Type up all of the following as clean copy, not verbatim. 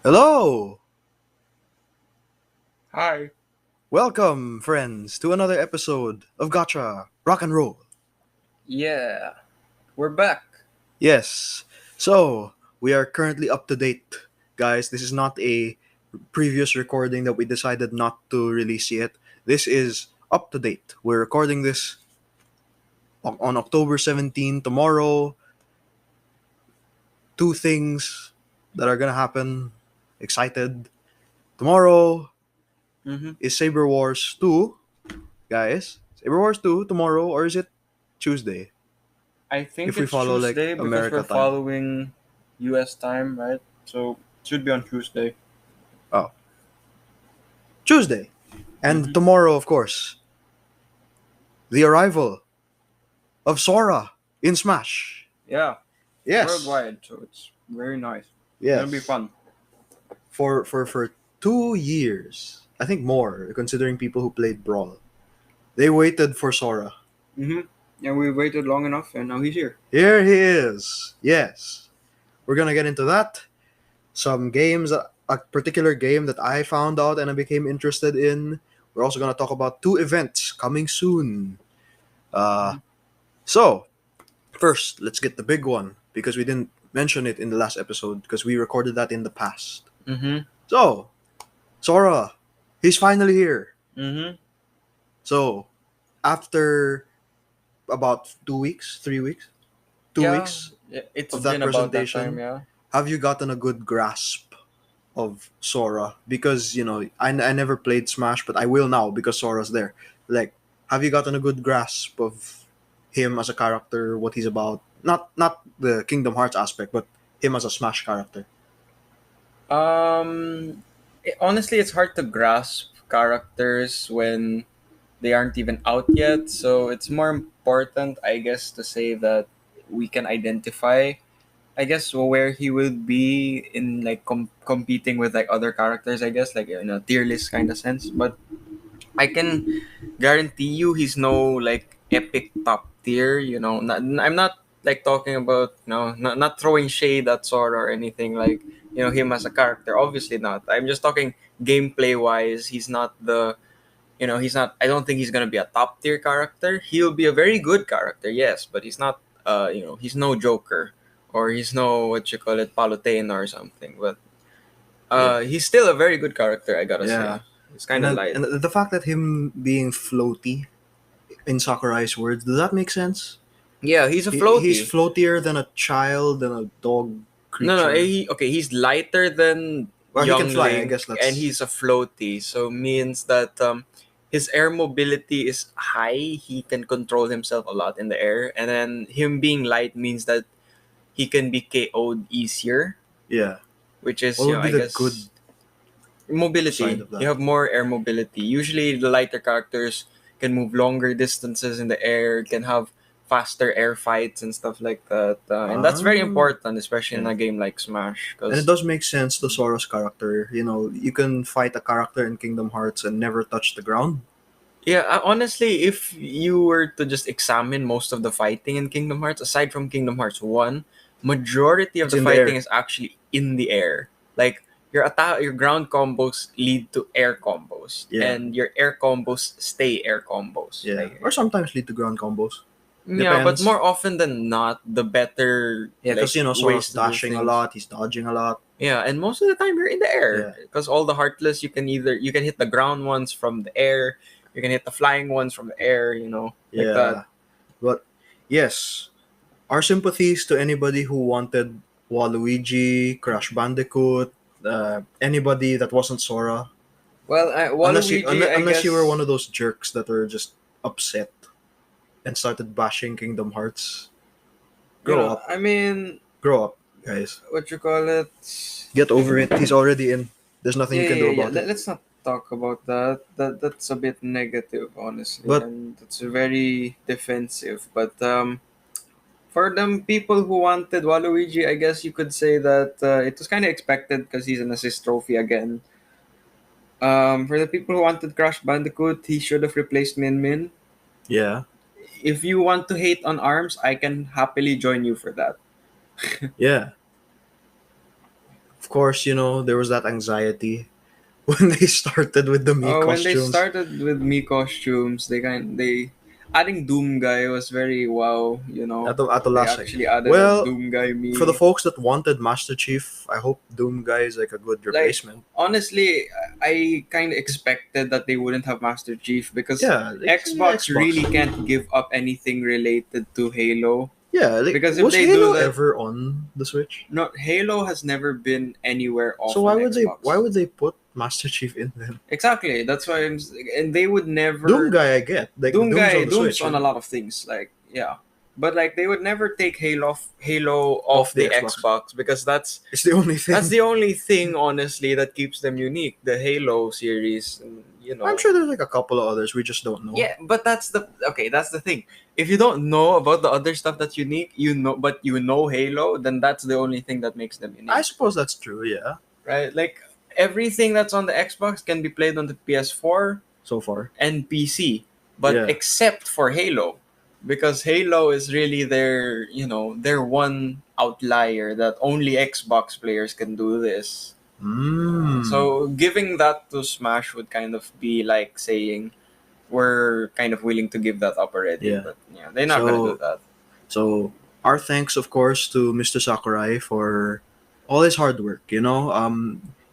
Hello! Hi. Welcome, friends, to another episode of Gacha Rock and Roll. Yeah, we're back. Yes, so we are currently up to date, guys. This is not a previous recording that we decided not to release yet. This is up to date. We're recording this on October 17th. Tomorrow, two things that are gonna happen. Excited. Tomorrow Mm-hmm. is Saber Wars 2, guys. Saber Wars 2 tomorrow, or is it Tuesday? I think If we it's follow like Tuesday because we're America time. following US time, right? So it should be on Tuesday. Oh, Tuesday. And Mm-hmm. tomorrow, of course, the arrival of Sora in Smash. Yeah, Yes. worldwide, so it's very nice. It's gonna be Yes. fun. For 2 years, I think more, considering people who played Brawl. They waited for Sora. Mm-hmm. Yeah, we waited long enough, and now he's here. Here he is. Yes. We're gonna get into that. Some games, a particular game that I found out and I became interested in. We're also gonna talk about two events coming soon. Uh, Mm-hmm. so First, let's get the big one because we didn't mention it in the last episode because we recorded that in the past. Mm-hmm. So, Sora, he's finally here. Mm-hmm. So, after about 2 weeks, 3 weeks, two Yeah, weeks it's of that been about that time. presentation, Yeah. have you gotten a good grasp of Sora? Because, I never played Smash, but I will now because Sora's there. Like, have you gotten a good grasp of him as a character, what he's about? Not the Kingdom Hearts aspect, but him as a Smash character. Honestly, it's hard to grasp characters when they aren't even out yet. So it's more important, I guess, to say that we can identify, I guess, where he will be in like competing with like other characters. I guess like in a tier list kind of sense. But I can guarantee you, he's no like epic top tier. I'm not like talking about not throwing shade at Sora or anything like him as a character. Obviously not. I'm just talking gameplay wise. He's not the he's not. I don't think he's gonna be a top tier character. He'll be a very good character, yes, but he's not. He's no Joker or he's no what you call it Palutena or something. But Yeah. he's still a very good character. I gotta Yeah. say, it's kind of light. And the fact that him being floaty in Sakurai's words, does that make sense? Yeah, he's a He's floaty. floatier than a child, than a dog No, creature. okay. He's lighter than Well, he can young fly. I Link, guess and that's he's a floaty. So means that his air mobility is high. He can control himself a lot in the air, and then him being light means that he can be KO'd easier, yeah. which is What would be I the good guess side mobility. of You that? have more air mobility. Usually, the lighter characters can move longer distances in the air, can have faster air fights and stuff like that, and that's very Ah, important, especially in yeah. a game like Smash, And it because does make sense to Sora's character. You can fight a character in Kingdom Hearts and never touch the ground. yeah, honestly, if you were to just examine most of the fighting in Kingdom Hearts, aside from Kingdom Hearts 1, majority of It's the in the fighting air. is actually in the air. Like your ground combos lead to air combos, Yeah, and your air combos stay air combos. yeah. Like Or sometimes lead to ground combos. yeah, but Depends. more often than not, the better Yeah, because like Sora's ways to do dashing a things. lot. He's dodging a lot. Yeah, and most of the time you're in the air Yeah, because all the heartless you can hit the ground ones from the air, you can hit the flying ones from the air, like that. yeah. But yes, our sympathies to anybody who wanted Waluigi, Crash Bandicoot, anybody that wasn't Sora. Well, Waluigi, I Unless you were one guess. of those jerks that were just upset and started bashing Kingdom Hearts. Grow up, I mean, grow up, guys. what you call it? Get over it. He's already in. There's nothing Yeah, you can yeah, do yeah. about it. Let's not talk about that. That's a bit negative, honestly, But and it's very defensive. But for them people who wanted Waluigi, I guess you could say that it was kind of expected because he's an assist trophy again. For the people who wanted Crash Bandicoot, he should have replaced Min Min. yeah, If you want to hate on ARMS, I can happily join you for that. yeah. course, there was that anxiety when they started with the Mii Oh, when they costumes. started with me costumes, they adding Doom guy was very wow. At the They last second. actually added a Well, Doom guy for the me. folks that wanted Master Chief, I hope Doom Guy is like a good Like replacement. honestly, I kind of expected that they wouldn't have Master Chief because Yeah, like Xbox Xbox. really can't give up anything related to Halo. Yeah, like Because if was they do Halo that, ever on the Switch? no, Halo has never been anywhere So off why an would they why Xbox. would they put Master Chief in then? Exactly. That's why and they would Doom never. Guy I get. Like Doom's on the Doom's Switch, on right? a lot of things. Like yeah, but like they would never take Halo Off off the the Xbox. Xbox because It's the only that's thing. the only thing honestly that keeps them unique. The Halo series, and, I'm sure there's like a couple of others we just don't know. Yeah, but that's the thing. If you don't know about the other stuff that's unique, but you know Halo, then that's the only thing that makes them unique. I suppose that's true, yeah. Right? Like everything that's on the Xbox can be played on the PS4 So far. and PC, but Yeah. except for Halo, because Halo is really their one outlier that only Xbox players can do this. So giving that to Smash would kind of be like saying we're kind of willing to give that up already, Yeah. but yeah, they're not gonna do that. So our thanks, of course, to Mr. Sakurai for all his hard work.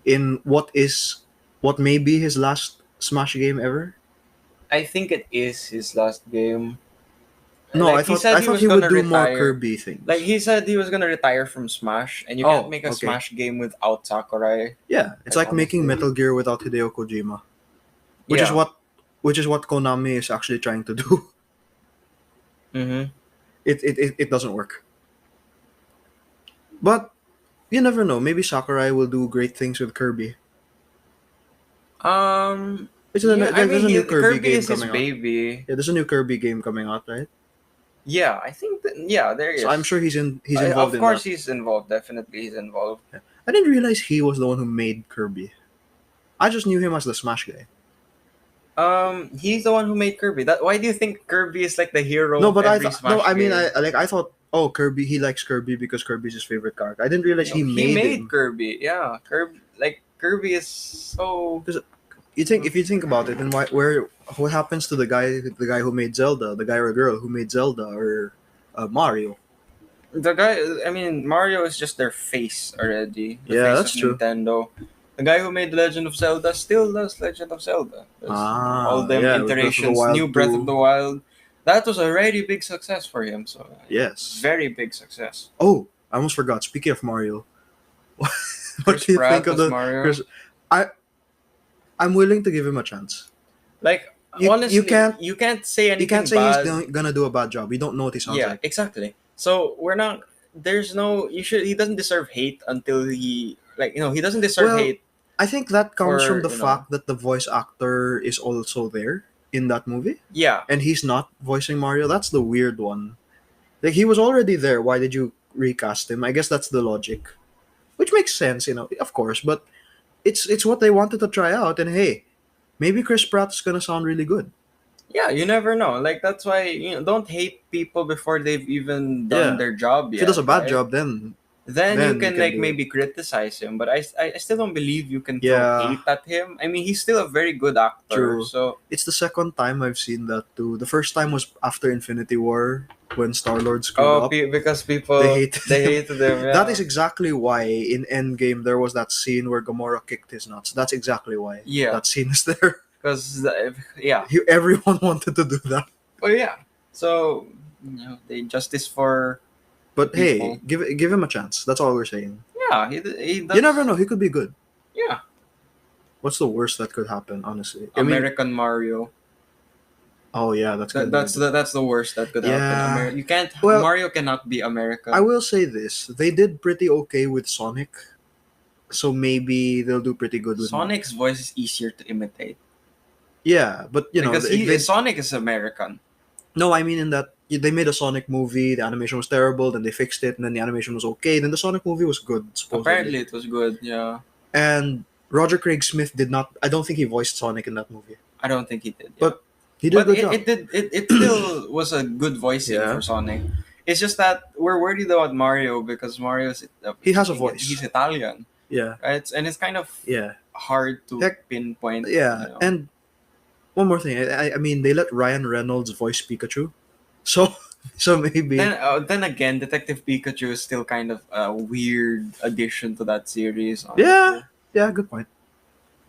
In what may be his last Smash game ever. I think it is his last game. No, Like, I thought he would do more retire. Kirby things. Like he said he was gonna retire from Smash, and you Oh, can't make a okay. Smash game without Sakurai. Yeah, it's like making honestly. Metal Gear without Hideo Kojima, which is Yeah. what Konami is actually trying to do. Mm-hmm. It doesn't work. But you never know. Maybe Sakurai will do great things with Kirby. There's a new Kirby game is his coming out. baby. Yeah, there's a new Kirby game coming out, right? Yeah, I think there is. So I'm sure he's involved Of in course, that. he's involved. Definitely, he's involved. I didn't realize he was the one who made Kirby. I just knew him as the Smash guy. He's the one who made Kirby. Why do you think Kirby is like the hero? No, of but every Smash game? I thought, oh, Kirby, he likes Kirby because Kirby's his favorite character. I didn't realize No, he made him. Kirby. Yeah, Kirby is so. If you think about it, then what happens to the guy who made Zelda, the guy or girl who made Zelda or Mario? The guy, I mean, Mario is just their face already. The Yeah, face that's of true. Nintendo. The guy who made Legend of Zelda still does Legend of Zelda. All them Yeah, with Breath of the iterations, Wild new Breath 2. of the Wild. That was a very big success for him. So Yes. very big success. Oh, I almost forgot. Speaking of Mario, what Chris do you Pratt think of was the Mario. Chris? I'm willing to give him a chance. Like You- honestly, you can't- you can't say anything You can't say bad. he's gonna do a bad job. You don't know what he sounds Yeah, like. exactly. So we're not. There's no. He doesn't deserve hate until he doesn't deserve Well, hate. I think that comes For, from the you know- fact that the voice actor is also there in that movie, Yeah, and he's not voicing Mario. That's the weird one. Like he was already there. Why did you recast him? I guess that's the logic, which makes sense, of course. But it's what they wanted to try out, and hey, maybe Chris Pratt's gonna sound really good. yeah. You never know. Like that's why don't hate people before they've even done Yeah. their job If yet. he does a bad right? job, then then then you can you can do maybe criticize him. But I still don't believe you can throw Yeah. hate at him. I mean, he's still a very good actor. True. So it's the second time I've seen that too. The first time was after Infinity War when Star Lord screwed up. because people They hated him. hated him. Yeah. That is exactly why in Endgame there was that scene where Gamora kicked his nuts. That's exactly why. Yeah. That scene is there. because yeah. Everyone wanted to do that. Well, yeah. So they justice for But People. hey, give him a chance. That's all we're saying. yeah. He does, You never know. He could be good. Yeah. What's the worst that could happen? Honestly, I mean, American Mario. oh yeah, that's good. That's the worst that could Yeah. happen. You can't. Well, Mario cannot be American. I will say this: they did pretty okay with Sonic, so maybe they'll do pretty good with Sonic's voice is easier to imitate Yeah, but because they- Sonic is American. no, I mean in that they made a Sonic movie. The animation was terrible. Then they fixed it, and then the animation was okay. Then the Sonic movie was good. Supposedly. Apparently, it was good. Yeah, And Roger Craig Smith did not. I don't think he voiced Sonic in that movie. I don't think he did. Yeah. But he did a But good job. it still was a good voicing Yeah. for Sonic. It's just that we're worried about Mario because Mario is He has a voice. He's Italian, Yeah. right? And it's kind of Yeah. hard to Heck, pinpoint. yeah. And one more thing. I mean, they let Ryan Reynolds voice Pikachu, so so maybe. Then again, Detective Pikachu is still kind of a weird addition to that series. Yeah. Honestly, Yeah. Good point.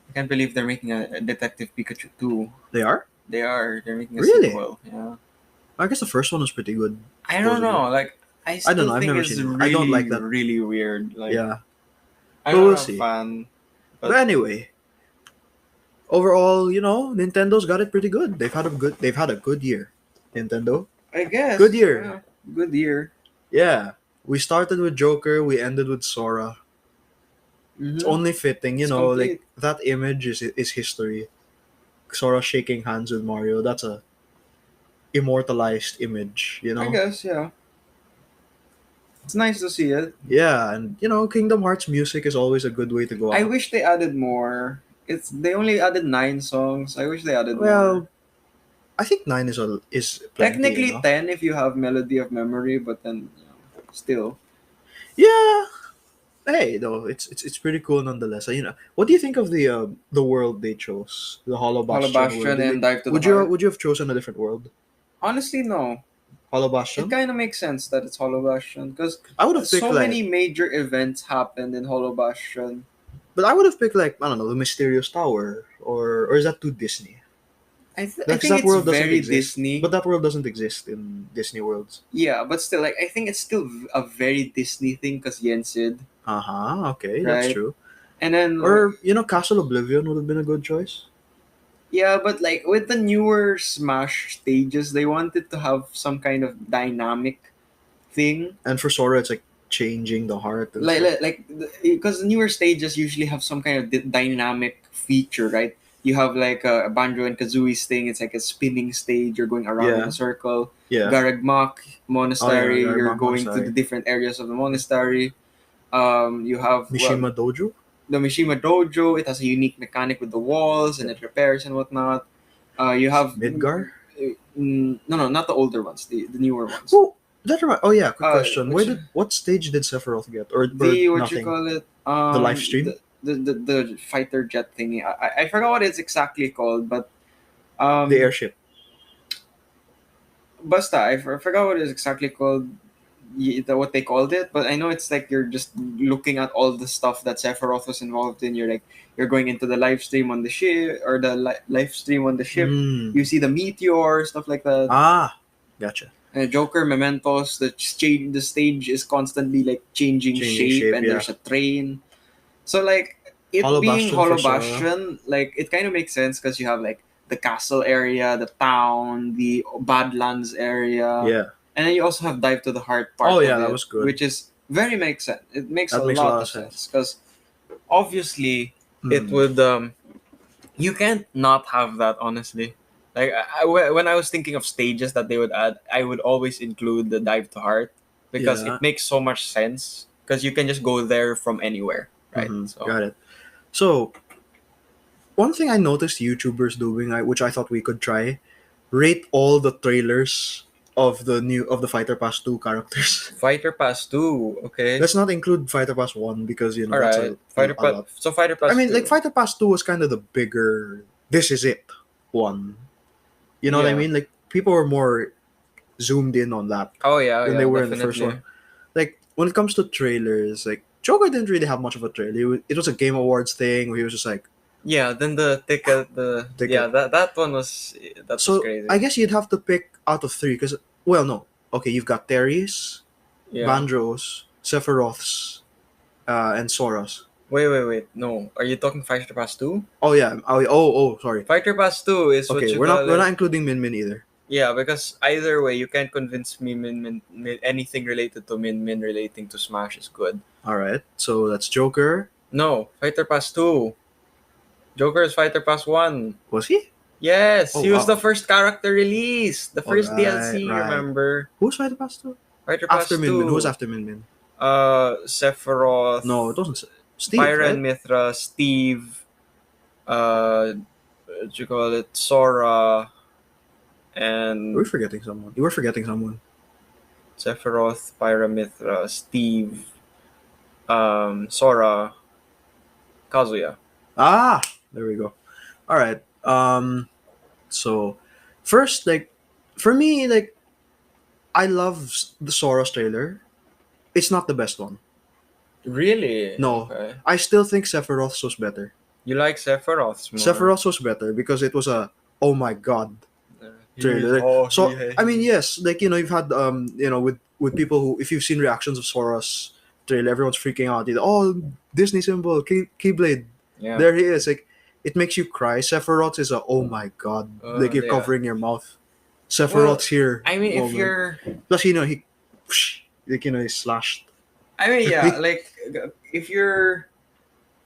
I can't believe they're making a Detective Pikachu 2. They are They are. They're making a really. sequel. Yeah. I guess the first one was pretty good, I don't supposedly. know. Like, I I don't still know. I've think never it's seen it. I don't really, like that. really weird. Like, Yeah, I'm but we'll not a see. fan. But But anyway, overall, Nintendo's got it pretty good. They've had a good year. Nintendo, I good guess, year. yeah, good year. Yeah, we started with Joker, we ended with Sora. It's Mm-hmm. only fitting, It's like complete. that image is history. Sora shaking hands with Mario. That's a immortalized image. I guess, yeah. It's nice to see it. Yeah, and Kingdom Hearts music is always a good way to go I out. wish they added more. They only added 9 songs. I wish they added more. Well, I think 9 is plenty Technically enough. 10 if you have Melody of Memory, but then still. Yeah. Hey, though it's pretty cool nonetheless. What do you think of the world they chose, the Hollow Hollow Bastion world? Bastion and Dive to the Would you Heart. would you have chosen a different world, Honestly, no. Hollow It Bastion? kind of makes sense that it's Hollow Bastion because I would have picked so many major events happened in Hollow Bastion. but I would have picked I don't know, the Mysterious Tower, or is that too Disney? I Because think that it's world doesn't very exist. Disney. But that world doesn't exist in Disney worlds. Yeah, but still, like I think it's still a very Disney thing because Yensid, Uh huh. Okay, that's right? true. And then Or Castle Oblivion would have been a good choice. yeah, but like with the newer Smash stages, they wanted to have some kind of dynamic thing. And for Sora, it's like changing the heart and Like stuff. because the newer stages usually have some kind of dynamic feature, right? You have like a Banjo and Kazooie's thing. It's like a spinning stage. You're going around in Yeah. a circle. Yeah. Garagmak Oh yeah, Monastery. You're Garmak going to the Monastery. different areas of the monastery. You have Mishima Dojo. the Mishima Dojo. It has a unique mechanic with the walls and it repairs and whatnot. You have Midgar. no, not the older ones, the newer ones. Oh, oh yeah. Quick Uh, question. which- What stage did Sephiroth get, or The what you nothing? call it? The live stream? The fighter jet thingy. I forgot what it's exactly called, but The airship. basta I forgot what it's exactly called. What they called it, but I know it's like you're just looking at all the stuff that Sephiroth was involved in. You're going into the live stream on the ship or the live stream on the ship. Mm. You see the meteor stuff like that. Ah, gotcha. Joker mementos. The stage is constantly like changing shape, and yeah. there's a train. So like it Hollow being Bastion Hollow for Sora. Bastion, like it kind of makes sense because you have like the castle area, the town, the Badlands area, Yeah, and then you also have Dive to the Heart part. Oh, yeah, of that it, was good. Which is very makes sense. It makes That a makes lot of sense because obviously it Mm. would you can't not have that honestly. Like when I was thinking of stages that they would add, I would always include the Dive to Heart because Yeah. it makes so much sense because you can just go there from anywhere, right? Mhm, So got it. So, one thing I noticed YouTubers doing, which I thought we could try, rate all the trailers of the Fighter Pass 2 characters. Fighter Pass 2, okay. Let's not include Fighter Pass 1 because All that's right. a lot. Fighter Pass I mean, 2. like Fighter Pass 2 was kind of the bigger this is it one. You know what I Yeah. mean? Like people were more zoomed in on that Oh yeah, than yeah, they were in the first definitely. one. Like when it comes to trailers, like Joker didn't really have much of a trailer. It was a Game Awards thing where he was just like, Yeah, then the ticket, Ticket. yeah, that one was so crazy. I guess you'd have to pick out of three because, well, no. Okay, you've got Terry's, Yeah. Banjo's, Sephiroth's, and Sora's. Wait. No, are you talking Fighter Pass 2? Oh yeah. Oh, sorry. Fighter Pass 2 is what Okay, you we're call not we're it. not including Min Min either. Yeah, because either way, you can't convince me anything related to Min relating to Smash is good. All right, so that's Joker. No, Fighter Pass 2. Joker is Fighter Pass 1. Was he? Yes, Oh, he was wow. the first character released. The first DLC, right. remember? Who's Fighter Pass 2? Fighter Pass After 2. Min Min. Who was after Min Min? Sephiroth. No, it wasn't Steve, Pyra right? and Mithra, Steve, what you call it, Sora, and We're forgetting someone. You were forgetting someone. Sephiroth, Pyra, Mithra, Steve, Sora, Kazuya. Ah, there we go. All right. So first, like, for me, like, I love the Soros trailer. It's not the best one. Really? No, Okay. I still think Sephiroth was better. You like Sephiroth's more? Sephiroth was better because it was a oh my god trailer. Oh, So I mean, yes, like you've had with people who, if you've seen reactions of Sora's trailer, everyone's freaking out. Oh, Disney symbol, Keyblade, Yeah. there he is. Like it makes you cry. Sephiroth is a oh my god, like you're Yeah. covering your mouth. Well, Sephiroth's here. I mean, if moment. you're, Plus he, he's slashed. I mean, yeah, like if you're,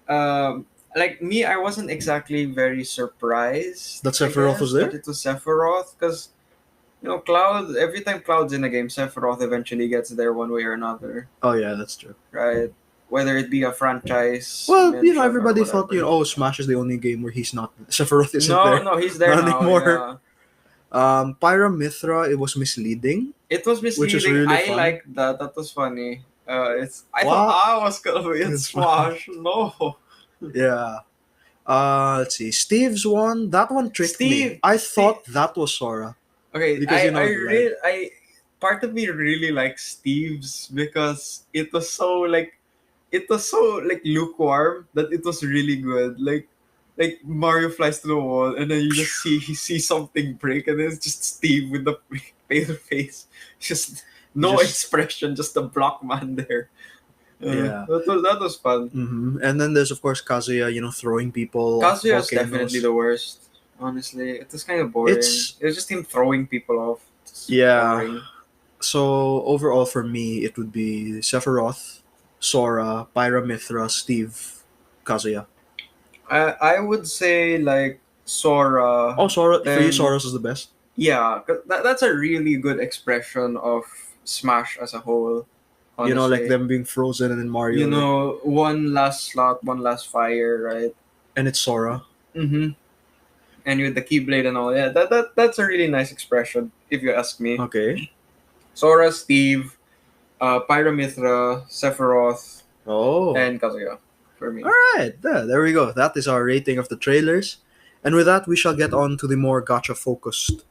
like me, I wasn't exactly very surprised That I Sephiroth guess, was there? that it was Sephiroth, because Cloud. Every time Cloud's in a game, Sephiroth eventually gets there one way or another, Oh yeah, that's true. right? Whether it be a franchise. Well, mention or everybody thought whatever. oh, Smash is the only game where he's not. Sephiroth isn't No, there. no, he's there Not now. anymore. Yeah. Pyramithra, it was misleading. It was misleading. Which is really I fun. liked that. That was funny. I Wow. thought I was gonna be in It's Smash. No. Yeah. Let's see. Steve's one. That one tricked me. Steve- I thought that was Sora. Okay, Because I you know the really part of me really likes Steve's because it was so like lukewarm that it was really good. Like Mario flies to the wall and then you just see something break and it's just Steve with the pale face. Just no Just- expression, just a block man there. Yeah. That was fun. And then there's of course Kazuya, throwing people. off Kazuya is volcanoes. definitely the worst. Honestly, it was kind of boring. It's- It was just him throwing people off. It's Yeah. boring. So overall for me, it would be Sephiroth, Sora, Pyramithra, Steve, Kazuya. I would say like Sora. Oh, Sora for you, Then- Soros is the best. Yeah, 'cause that's a really good expression of Smash as a whole. Honestly. Like them being frozen and then Mario. One last slot, one last fire, right? And it's Sora. Mm-hmm. And with the Keyblade and all, yeah, that's a really nice expression, if you ask me. Okay. Sora, Steve, Pyramithra, Sephiroth, Oh. and Kazuya for me. Alright, there we go. That is our rating of the trailers. And with that, we shall get on to the more gacha focused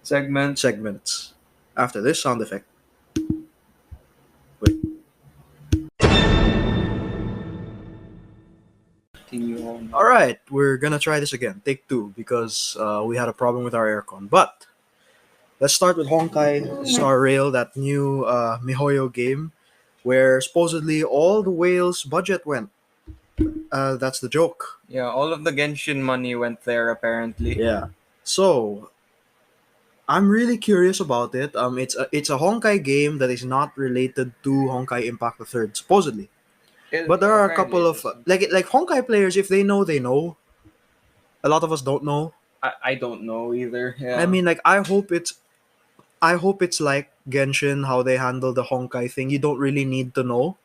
segments. After this sound effect. Wait. Continue on. Alright, we're gonna try this again. Take 2, because we had a problem with our aircon. But let's start with Honkai Star Rail, that new Mihoyo game, where supposedly all the whales' budget went. That's the joke. Yeah, all of the Genshin money went there apparently. Yeah. So, I'm really curious about it. It's a Honkai game that is not related to Honkai Impact the Third, supposedly. But there are a couple of like Honkai players. If they know, they know. A lot of us don't know. I don't know either. Yeah. I mean, like I hope it's like Genshin, how they handle the Honkai thing. You don't really need to know.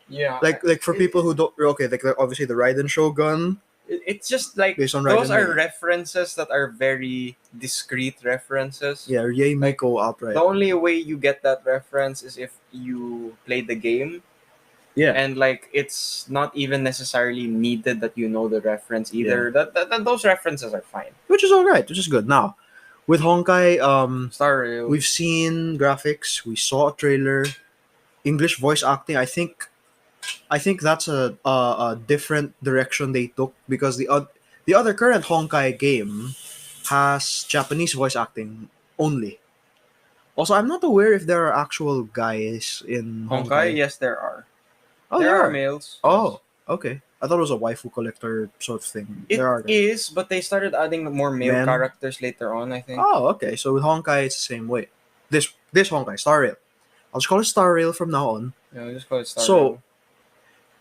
yeah. Like for people who don't, okay, like obviously the Raiden Shogun It's just like based on those Raiden. are references that are very discrete references. Yeah, Yei Miko outright. The only way you get that reference is if you play the game. Yeah. And like it's not even necessarily needed that you know the reference either. That those references are fine. Which is alright, which is good. Now, with Honkai, Star Rail. we've seen graphics, we saw a trailer, English voice acting. I think that's a different direction they took, because the other current Honkai game has Japanese voice acting only. Also, I'm not aware if there are actual guys in Honkai, yes, there are. Oh, there are males. Oh, okay. I thought it was a waifu collector sort of thing. It there are guys. is, but they started adding more male Men. characters later on, I think. Oh, okay. So with Honkai, it's the same way. This Honkai Star Rail. I'll just call it Star Rail from now on. Yeah, just call it Star So, Rail.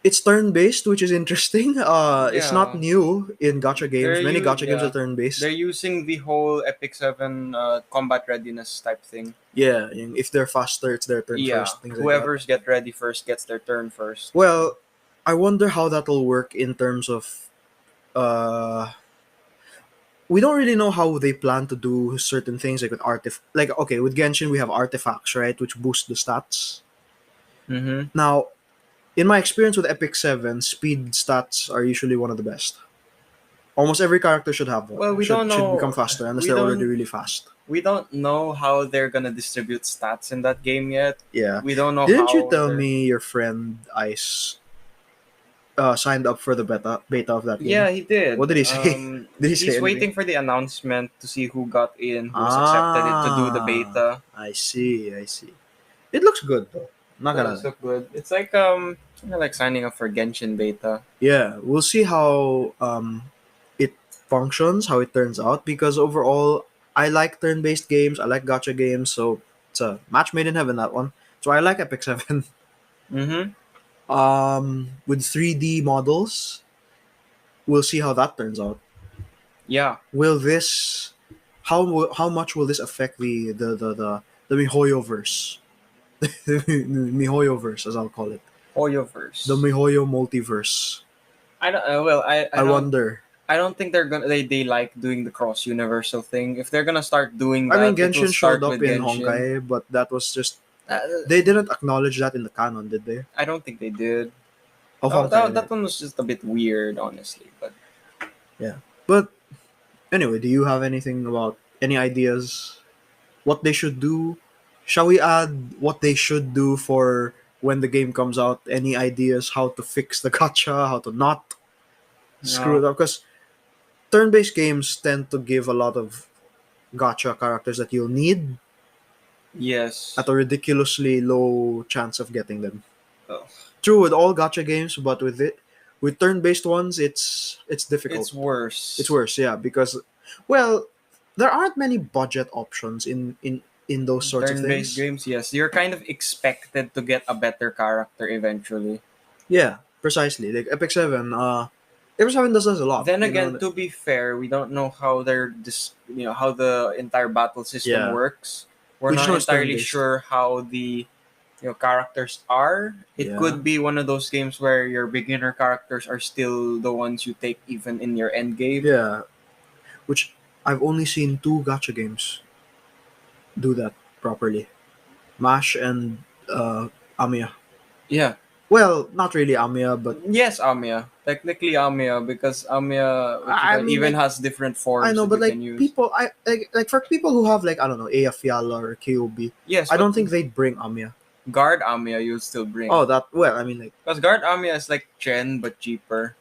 It's turn-based, which is interesting. It's Yeah. not new in gacha games. They're Many u- gacha games yeah. are turn-based. They're using the whole Epic 7 combat readiness type thing. Yeah, if they're faster, it's their turn Yeah, first. Things like that. whoever's get ready first gets their turn first. Well, I wonder how that'll work in terms of. We don't really know how they plan to do certain things, like with Like, okay, with Genshin we have artifacts, right, which boost the stats. Mm-hmm. Now, in my experience with Epic 7, speed stats are usually one of the best. Almost every character should have one. Well, we don't Should become know. faster unless We they're already don't. really fast. We don't know how they're gonna distribute stats in that game yet. Yeah. We don't know Didn't you how tell they're. me your friend Ice signed up for the beta of that game? Yeah, he did. What did he say? Did he say He's anything? waiting for the announcement to see who got in, who was accepted it to do the Ah, beta. I see. I see. It looks good though. Not gonna Does lie. look good. It's like like signing up for Genshin beta. Yeah, we'll see how it functions, how it turns out. Because overall, I like turn-based games. I like gacha games. So it's a match made in heaven, that one. So I like Epic 7. Mm-hmm. With 3D models, we'll see how that turns out. Yeah. Will this how much will this affect the Mihoyo verse? The Mihoyo verse, as I'll call it. Hoyoverse. The Mihoyo multiverse. I don't. Well, I wonder. I don't think they're gonna. They like doing the cross universal thing. If they're gonna start doing I that, mean, it will Genshin showed start up with in Genshin. Honkai, but that was just Uh, they didn't acknowledge that in the canon, did they? I don't think they did. Of That, Honkai, that one was just a bit weird, honestly. But yeah. But anyway, do you have anything about any ideas? What they should do? Shall we add what they should do for when the game comes out? Any ideas how to fix the gacha, how to not screw it no. up? Because turn-based games tend to give a lot of gacha characters that you'll need Yes. at a ridiculously low chance of getting them. Oh. True with all gacha games, but with turn-based ones, it's difficult. It's worse. It's worse, yeah, because well, there aren't many budget options in those sorts of Turn-based things. games, yes. You're kind of expected to get a better character eventually. Yeah, precisely. Like Epic 7 does this a lot. Then you again, know? to be fair, we don't know how how the entire battle system Yeah. works. We're We just not know it's entirely turn-based. sure how the characters are. It Yeah. could be one of those games where your beginner characters are still the ones you take even in your end game. Yeah, which I've only seen two gacha games do that properly. Mash and Amiya. Yeah. Well, not really Amiya, but Yes, Amiya. Technically Amiya, because Amiya I mean, even like, has different I forms know, that but you like can use. people, I like for people who have like I don't know Aya Fiala or KOB, Yes, I but don't think they'd bring Amiya. guard Amiya you'll still bring. Oh, that well, I mean like Because guard Amiya is like Chen but cheaper.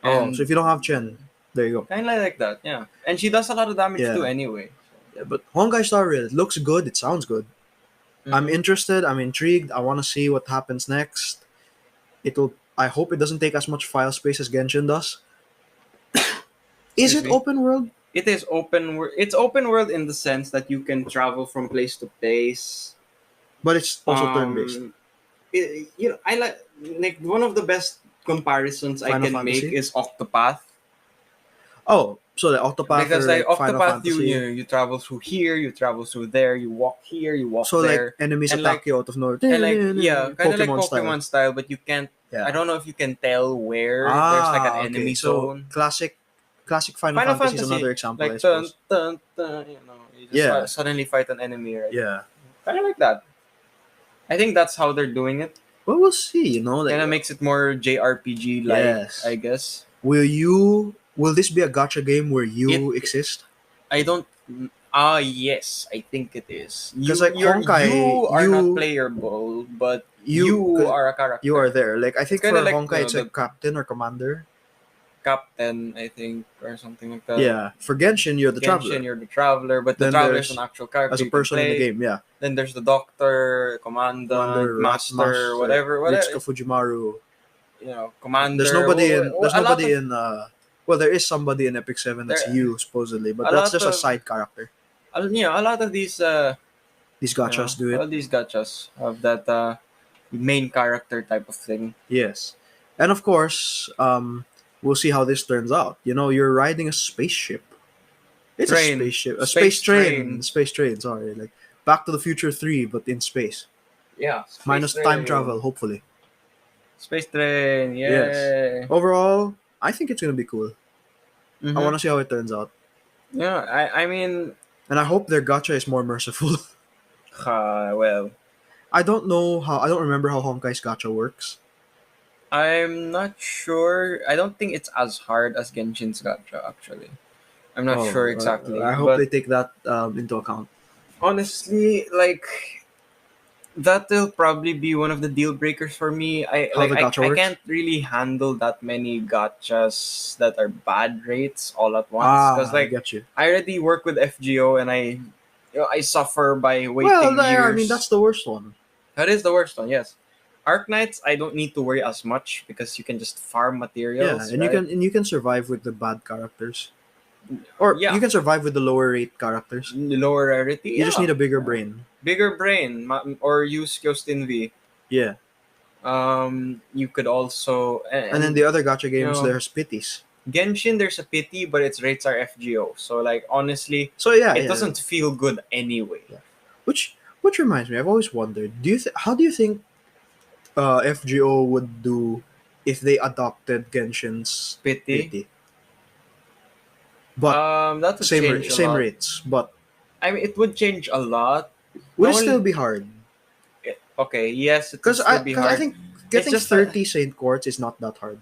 oh, so And if you don't have Chen, there you go. kind of like that, yeah. And she does a lot of damage Yeah. too anyway. Yeah, but Honkai Star Rail, it looks good. It sounds good. I'm Mhm. interested. I'm intrigued. I want to see what happens next. It'll. I hope it doesn't take as much file space as Genshin does. Is Excuse it me? open world? It is open world. It's open world in the sense that you can travel from place to place. But it's also turn based. I like one of the best comparisons I Final can make Fantasy? is Octopath. Oh, so the Octopath Because or like like Final Octopath, Fantasy. you travel through here, you travel through there, you walk here, you walk So there, like enemies and attack like you out of nowhere. and like yeah, kind of like Pokemon Pokemon style. style, but you can't. Yeah. I don't know if you can tell where there's like an enemy Okay. So zone. classic Final Final Fantasy is Fantasy, another example, I like dun, suppose. dun, dun, you just Yeah. suddenly fight an enemy, right? Yeah. Kind of like that. I think that's how they're doing it. Well, we'll see. You know, like Kind of makes it more JRPG like, Yes. I guess. will this be a gacha game where you exist? I don't. Yes, I think it is. You, 'Cause, like, Honkai, you are not you- playable, but You- you are a character. You are there. Like I think It's for kinda like, Honkai, it's the like captain or commander. captain, I think, or something like that. Yeah. For Genshin, you're the Genshin, traveler you're the traveler, but the Then traveler is there's- an actual character as a you can person in the play. game. Yeah. Then there's the doctor, commandant, Commander, master, whatever. Ritsuka Fujimaru. Commander. There's nobody in. There's a lot nobody of- in. Well, there is somebody in Epic 7 that's There- you supposedly, but a that's lot just a of- side character. A lot of these These gachas do all it. these gachas have that main character type of thing. Yes, and of course, we'll see how this turns out. You're riding a spaceship. It's Train. a spaceship, a Space space train, train. space train. Sorry, like Back to the Future 3, but in space, Yeah. minus time travel. Hopefully, Space train, yeah. Yes. overall, I think it's gonna be cool. I want to see how it turns out, Yeah, I mean, and I hope their gacha is more merciful. well, I don't remember how Honkai's gacha works. I'm not sure. I don't think it's as hard as Genshin's Gacha, actually. I'm not sure Oh, exactly. I hope they But take that into account. honestly, like, that will probably be one of the deal breakers for me. How the gacha I works? can't really handle that many gachas that are bad rates all at once. Because, Ah, I like, get you. I already work with FGO and I suffer by Well, waiting there. I mean, that's years. the worst one. That is the worst one, yes. Arknights, I don't need to worry as much because you can just farm Yeah, materials, and right? you can survive with the bad characters, or you Yeah, can survive with the lower rate characters. lower rarity, You just yeah. need a bigger Yeah. brain. Bigger brain, or use Kyostin V. Yeah, You could also and then and the other gacha you games, know there's pities. Genshin. There's a pity, but its rates are FGO. So like honestly, So yeah, it yeah, doesn't feel good anyway. yeah. Which reminds me, I've always wondered. How do you think FGO would do if they adopted Genshin's Pity. pity, but That would change a same lot. rates, but I mean, it would change a lot. would No it still one. be hard? Okay, yes, it would Because still be I hard. think It's getting just that 30 Saint Quartz is not that hard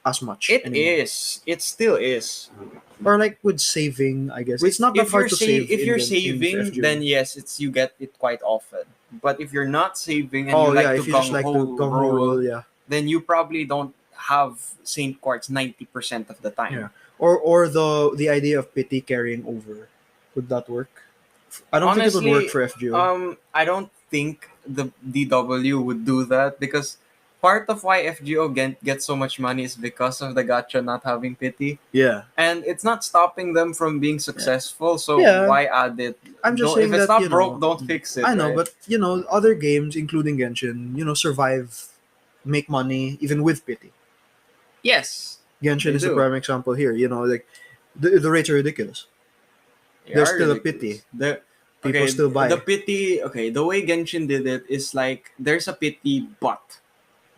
as much it anymore. is. It still is. Or like with saving, I guess it's not that If you're hard to save if you're in saving, FGO. then yes, it's you get it quite often. But if you're not saving and you Oh yeah, like to if you just gung like to ho gung ho roll, roll, yeah, then you probably don't have Saint Quartz 90% of the yeah. time. Or the idea of pity carrying over, would that work? I don't think it would work Honestly, for FGO. I don't think the DW would do that because part of why FGO gets so much money is because of the gacha not having pity. Yeah, And it's not stopping them from being yeah, successful, so yeah. why add it? I'm just Don't, if saying it's that not broke, don't fix it, I know, right? but other games, including Genshin, survive, make money even with pity. Yes, Genshin they is the do. prime example here. Like the rates are ridiculous. They There's are still a pity. ridiculous. The People okay, still the buy. pity. Okay, the way Genshin did it is like there's a pity, but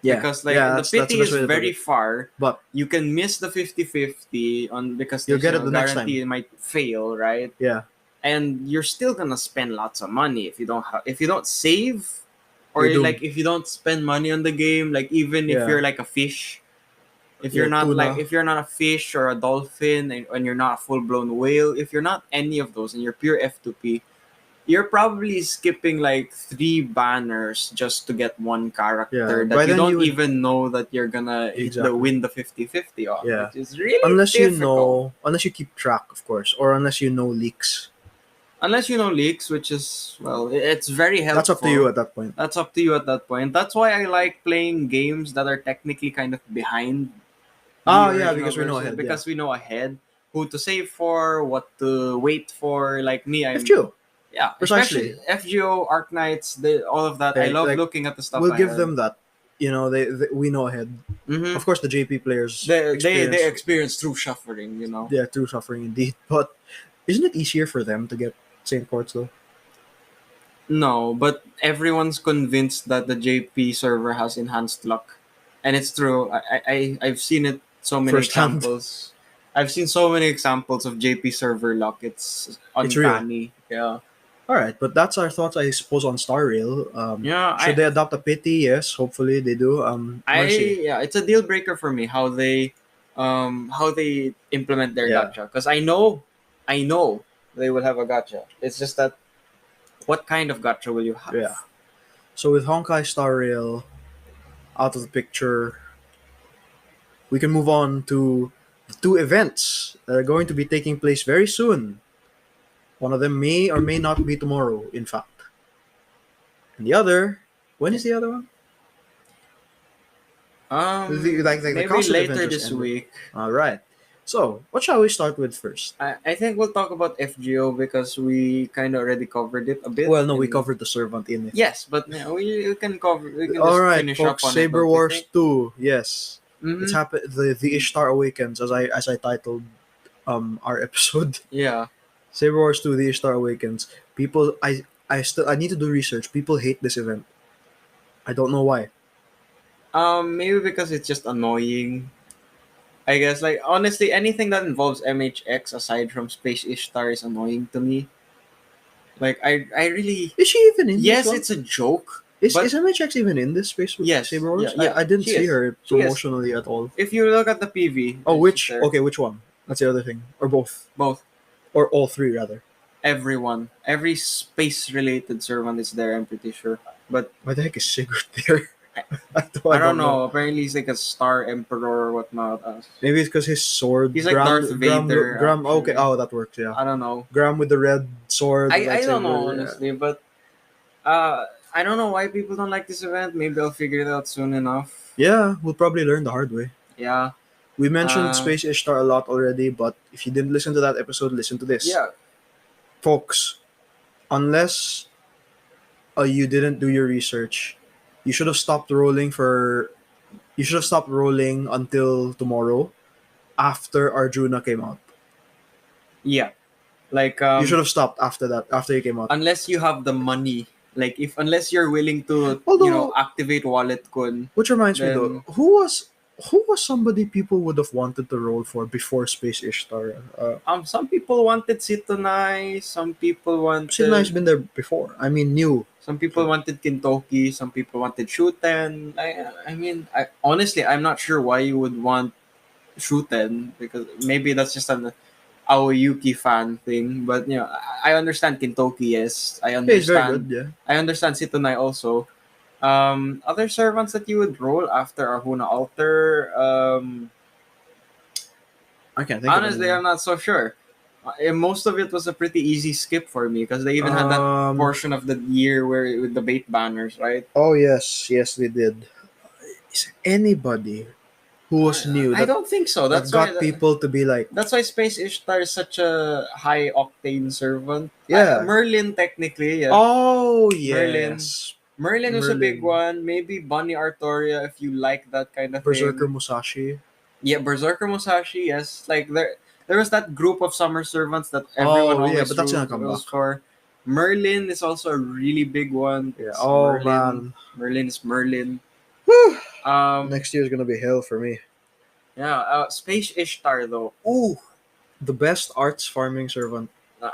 Yeah, because like yeah. the That's the pity best is way to put very it. far, But you can miss the 50-50 on because you'll there's get it the next guarantee time. it might fail, right? Yeah, And you're still gonna spend lots of money if you don't save, or you're doomed. like if you don't spend money on the game, like even if Yeah, you're like a fish, if yeah. you're not like Tuna. if you're not a fish or a dolphin and you're not a full blown whale, if you're not any of those and you're pure F2P, you're probably skipping like 3 banners just to get one Yeah. character By that you then you don't would even know that you're gonna exactly. win the 50-50 on, Yeah. which is really difficult. Unless you keep track, of course, or unless you know leaks. Unless you know leaks, which is well, it's very That's up to you helpful. at that point. That's up to you at that point. That's why I like playing games that are technically kind of behind the Ah, yeah, original because we know version ahead. Yeah. because we know ahead who to save for, what to wait for. Like me, FGO, yeah, especially precisely. FGO, Arknights, all of that. I love Like looking at the stuff we'll give ahead. them that. They we know ahead. Mm-hmm. Of course, the JP players They experience experience through suffering, their true suffering indeed. But isn't it easier for them to get Saint Courts though? No, but everyone's convinced that the JP server has enhanced luck, and it's true. I've seen it so many Firsthand. examples. I've seen so many examples of JP server luck. It's It's real. uncanny. Yeah. All right, but that's our thoughts, I suppose, on Star Rail. Yeah, Should they adopt a pity? Yes, hopefully they do. Mercy. yeah, it's a deal breaker for me how they implement their Yeah, gacha because I know they will have a gacha. It's just that what kind of gacha will you have? yeah. So with Honkai Star Rail out of the picture, we can move on to the two events that are going to be taking place very soon. One of them may or may not be tomorrow, in fact. And the other, when is the other one? The Maybe constant event later just this ended. week. All right. So, what shall we start with first? I think we'll talk about FGO because we kind of already covered it a bit. Well, no, we covered the servant in it. Yes, but yeah, we can cover. We can All just right, finish folks. up on it. Saber Don't you Wars think? 2. Yes, Mm-hmm. it's happened. The Ishtar Awakens, as I titled our episode. Yeah. Saber Wars 2, The Ishtar Awakens. People, I need to do research. People hate this event. I don't know why. Maybe because it's just annoying. I guess like honestly, anything that involves MHX aside from Space Ishtar is annoying to me. Like I really Is she even in this yes, one? it's a joke. But is MHX even in this space with yes, Saber Wars? yeah, I didn't she see is. her She is. promotionally at all. If you look at the PV, Oh, she's there. which one? That's the other thing. Or both. Both. Or all three, rather. Everyone. Every space-related servant is there, I'm pretty sure. But Why the heck is Sigurd there? I don't know. Apparently he's like a Star Emperor or whatnot. Maybe it's because his sword. He's like Darth Vader, Graham, okay, actually. oh, that works, yeah. I don't know. Graham with the red sword. I don't know, lightsaber, honestly, but I don't know why people don't like this event. Maybe I'll figure it out soon enough. Yeah, we'll probably learn the hard way. Yeah. We mentioned Space Ishtar a lot already, but if you didn't listen to that episode, listen to this. Yeah. Folks, unless you didn't do your research, you should have stopped rolling until tomorrow after Arjuna came out. Yeah. Like You should have stopped after that, after he came out. unless you have the money. Like unless you're willing to Although- activate wallet kun. Which reminds me Then- though, who was somebody people would have wanted to roll for before Space Ishtar? Some people wanted Sitonai, some people wanted Sinai's been there before. I mean, new. some people wanted Kintoki, some people wanted Shuten. Honestly, I'm not sure why you would want Shuten, because maybe that's just an Aoyuki fan thing. But I understand Kintoki, yes. I Yeah, he's very understand. good. Yeah. I understand Sitonai also. Other servants that you would roll after Arhuna Altar. I can't think. Honestly, of I'm not so sure. Most of it was a pretty easy skip for me because they even had that portion of the year where with the bait banners, right? Oh yes, they did. Is there anybody who was new I that, don't think so. that That's got why people to be like, that's why Space Ishtar is such a high octane servant. Yeah. Merlin technically, yeah. oh yes, Merlin was a big Merlin. one. Maybe Bunny Artoria if you like that kind of Berserker thing. Musashi. Yeah, Berserker Musashi, yes. Like there was that group of summer servants that everyone Oh, yeah, always but that's gonna come rules back. for. Merlin is also a really big one. Yeah. It's Oh Merlin. man. Merlin is Merlin. Whew. Um, Next year is gonna be hell for me. yeah, Space Ishtar though. Ooh, The best arts farming servant.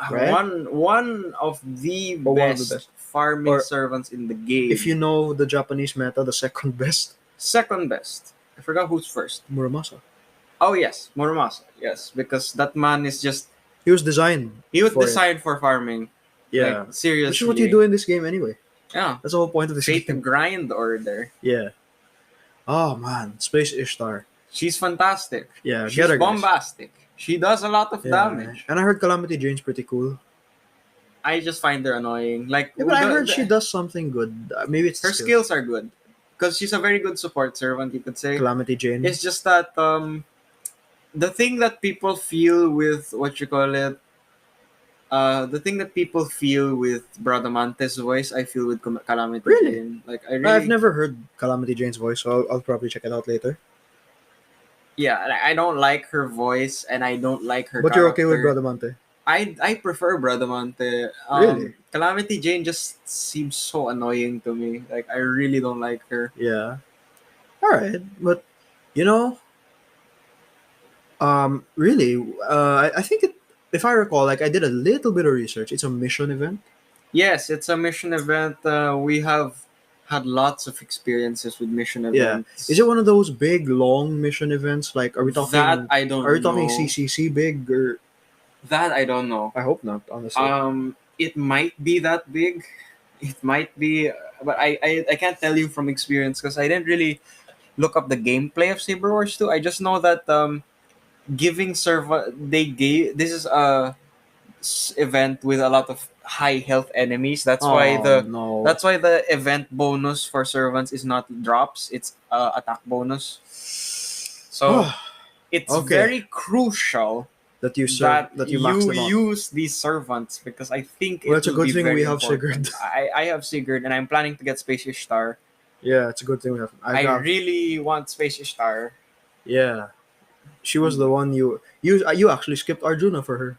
Right? one of the Or one of best, the best. farming Or- servants in the game. If you know the Japanese meta, the second best, Second best. I forgot who's first. Muramasa. Oh yes, Muramasa. Yes, because that man is just He was designed. he was for it. designed for farming. Yeah. Like, seriously. Which is what you do in this game anyway. Yeah. That's the whole point of this Fate game. grind order. Yeah. Oh man, Space Ishtar. She's fantastic. Yeah, She's get her, guys. bombastic. She does a lot of Yeah. damage. And I heard Calamity Jane's pretty cool. I just find her annoying. Like, Yeah, but I heard she does something good. Maybe it's her skills are good because she's a very good support servant. You could say. Calamity Jane. It's just that the thing that people feel with what you call it. The thing that people feel with Bradamante's voice, I feel with Calamity Really? Jane. Like I really, I've never heard Calamity Jane's voice, so I'll probably check it out later. yeah, I don't like her voice and I don't like her. But you're okay with character. Bradamante? I prefer Bradamante. Really? Calamity Jane just seems so annoying to me. Like I really don't like her. Yeah. All right, but really, I think it. If I recall, like I did a little bit of research. It's a mission event. Yes, it's a mission event. We have had lots of experiences with mission Yeah. events. Is it one of those big, long mission events? Like, are we talking? that I don't Are we talking know. CCC big or? That I don't know. I hope not. Honestly. It might be that big. It might be, but I can't tell you from experience because I didn't really look up the gameplay of Saber Wars 2. I just know that giving this is a event with a lot of high health enemies. That's why no. that's why the event bonus for servants is not drops. It's attack bonus. So it's Okay. very crucial that you that max them out. use these servants because I think Well, it it's a will good be thing very we have important. Sigurd. I have Sigurd and I'm planning to get Space Ishtar. Yeah, it's a good thing we have. I really want Space Ishtar. Yeah, she was the one you actually skipped Arjuna for her.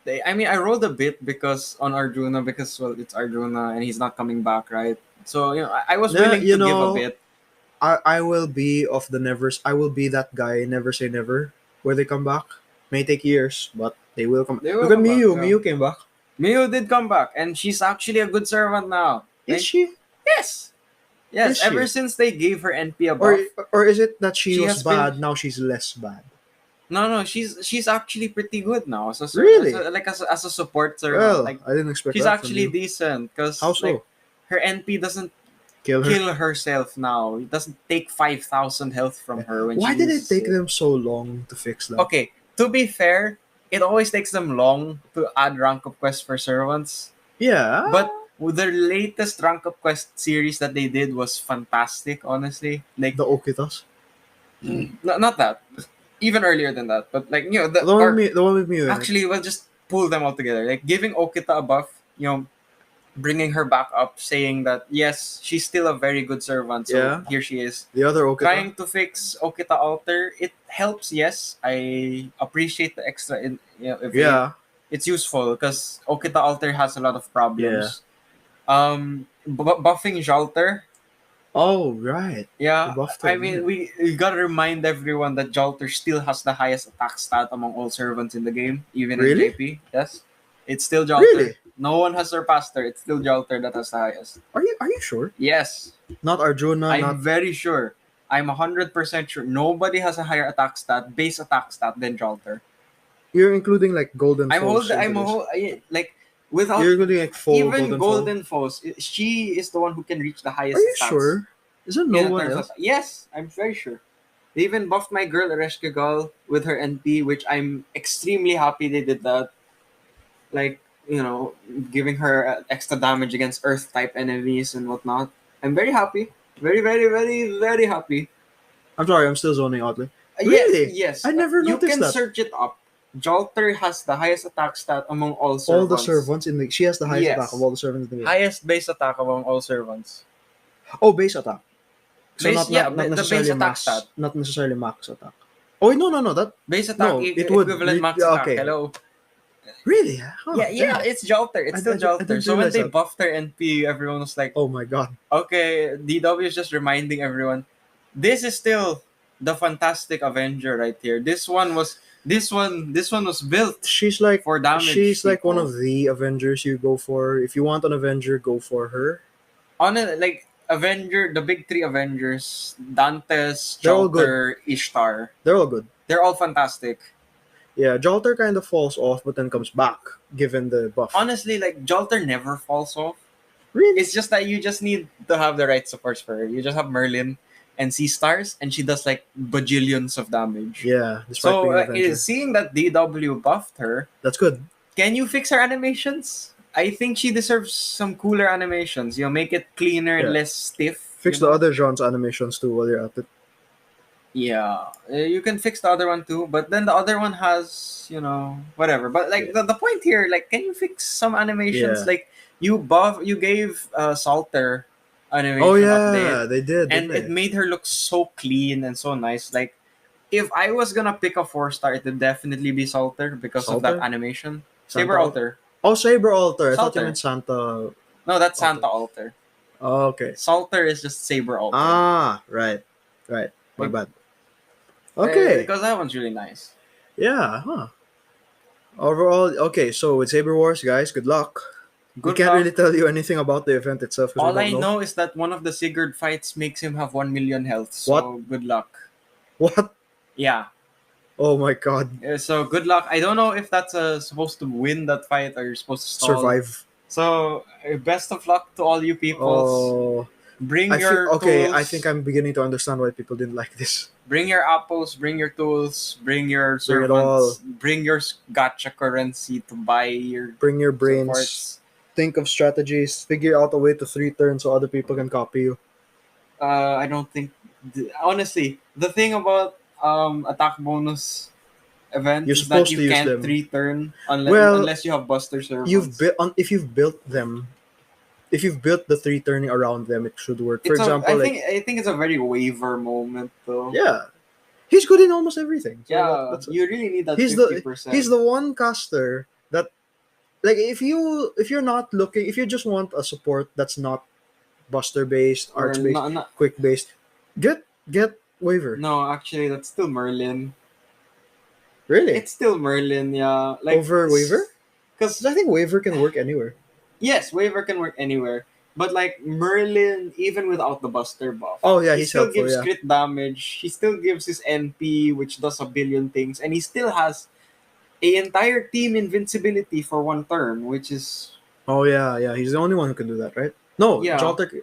I rolled a bit because it's Arjuna and he's not coming back, right? So I was Yeah, willing to give a bit. I will be of the nevers. I will be that guy. Never say never. Where they come back may take years, but they will come. They will Look at come back, Miyu. yeah. Miyu came back. Miho did come back and she's actually a good servant now. Is she? Yes. Yes, Is she? ever since they gave her NP a Or buff. is it that she She was has been- bad, now she's less bad? No, she's actually pretty good now. So Really? as a support servant, Well, like I didn't expect she's that actually from you. decent because How so? like her NP doesn't Kill her? kill herself now. It doesn't take 5,000 health from her when Why she did it uses take them so long to fix that? Okay, to be fair, it always takes them long to add rank up quests for servants. Yeah. But the latest rank up quest series that they did was fantastic, honestly. Like the Okitas. not that. Even earlier than that. But like, you know, The one with me. actually we'll just pull them all together. Like giving Okita a buff, you know, bringing her back up, saying that yes, she's still a very good servant. So Yeah. here she is. The other Okita. Trying to fix Okita Alter, it helps. Yes, I appreciate the extra. Yeah. It's useful because Okita Alter has a lot of problems. Buffing Jalter. Oh right. Yeah, They buffed I him, mean yeah. we gotta remind everyone that Jalter still has the highest attack stat among all servants in the game, even Really? in JP. Yes, it's still Jalter. Really? No one has surpassed her. It's still Jalter that has the highest. Are you sure? Yes. Not Arjuna. I'm Not. very sure. I'm 100% sure. Nobody has a higher attack stat, base attack stat than Jalter. You're including like golden. Foes into this. Like without You're including like full even golden. foes. She is the one who can reach the highest. Are you stats. sure? Isn't no In one terms else? of- yes, I'm very sure. They even buffed my girl Ereshka Gal with her NP, which I'm extremely happy they did that. Like, you know, giving her extra damage against Earth type enemies and whatnot. I'm very happy. Very, very, very, very happy. I'm sorry. I'm still zoning out. Yes, yes. I never You noticed can that. search it up. Jalter has the highest attack stat among all servants. All the servants in the. She has the highest Yes. attack of all the servants in the game. Highest base attack among all servants. Oh, base attack. So Base- not the base necessarily attack max. stat. Not necessarily max attack. Oh wait, no. That Base attack No, it would equivalent re- max yeah, attack. okay. Hello. really? Huh, Yeah, it's Jalter. It's still I Jalter. didn't So when realize they that. buffed her NP, everyone was like, Oh my god. okay, DW is just reminding everyone, this is still the fantastic Avenger right here. This one was built She's like for damage. she's like one people. of the Avengers you go for. If you want an Avenger, go for her. Like Avenger, the big three Avengers, Dantes, They're all Jalter, Ishtar. They're all good. They're all fantastic. Yeah, Jalter kind of falls off, but then comes back given the buff. Honestly, like Jalter never falls off. Really? It's just that you just need to have the right supports for her. You just have Merlin and Sea Stars, and she does like bajillions of damage. Yeah, despite So being an Avenger. seeing that DW buffed her, That's good. can you fix her animations? I think she deserves some cooler animations. You know, make it cleaner and Yeah. less stiff. Fix you the know? other Jean's animations too while you're at it. Yeah, you can fix the other one too, but then the other one has, you know, whatever. But like the point here, like, can you fix some animations? Yeah. Like you gave Salter animation Oh update, yeah, they did. and didn't it made her look so clean and so nice. Like if I was gonna pick a 4-star, it would definitely be Salter because of that Salter? animation. Santa Saber Al- Alter. Oh, Saber Alter. I thought you Salter. meant Santa. No, that's Santa Alter. Oh, okay. Salter is just Saber Alter. Ah, right. My Like- bad. Okay. Because that one's really nice. Yeah, huh. Overall, okay, so with Saber Wars, guys, good luck. We Good can't luck. really tell you anything about the event itself. 'Cause we All don't I know is that one of the Sigurd fights makes him have 1 million health. So What? good luck. What? Yeah. Oh my god. So good luck. I don't know if that's supposed to win that fight or you're supposed to stall. Survive. So best of luck to all you people. Oh. Bring I your think, okay, tools. I think I'm beginning to understand why people didn't like this. Bring your apples. Bring your tools. Bring your Bring it all. servants. Bring your gacha currency to buy your Bring your brains. supports. Think of strategies. Figure out a way to 3 turn so other people can copy you. I don't think. Honestly, the thing about attack bonus events You're is that supposed you to use can't them. 3-turn Well, unless you have Buster servants. If you've built them, if you've built the 3 turning around them, it should work. For It's example, I think it's a very waiver moment though. yeah, he's good in almost everything. So Yeah, that's- you really need that he's 50%. he's the one caster that, like, if you're not looking, if you just want a support that's not Buster based, Or Arch based, not- Quick based, get Waver. no, actually, that's still Merlin. Really? It's still Merlin, yeah. Like Over Waver? Because I think Waver can work anywhere. yes, waiver can work anywhere. But like Merlin, even without the Buster buff, Oh yeah, he he's still helpful. gives Yeah. crit damage. He still gives his NP, which does a billion things, and he still has a entire team invincibility for one turn, which is Oh yeah, yeah. He's the only one who can do that, right? No, yeah.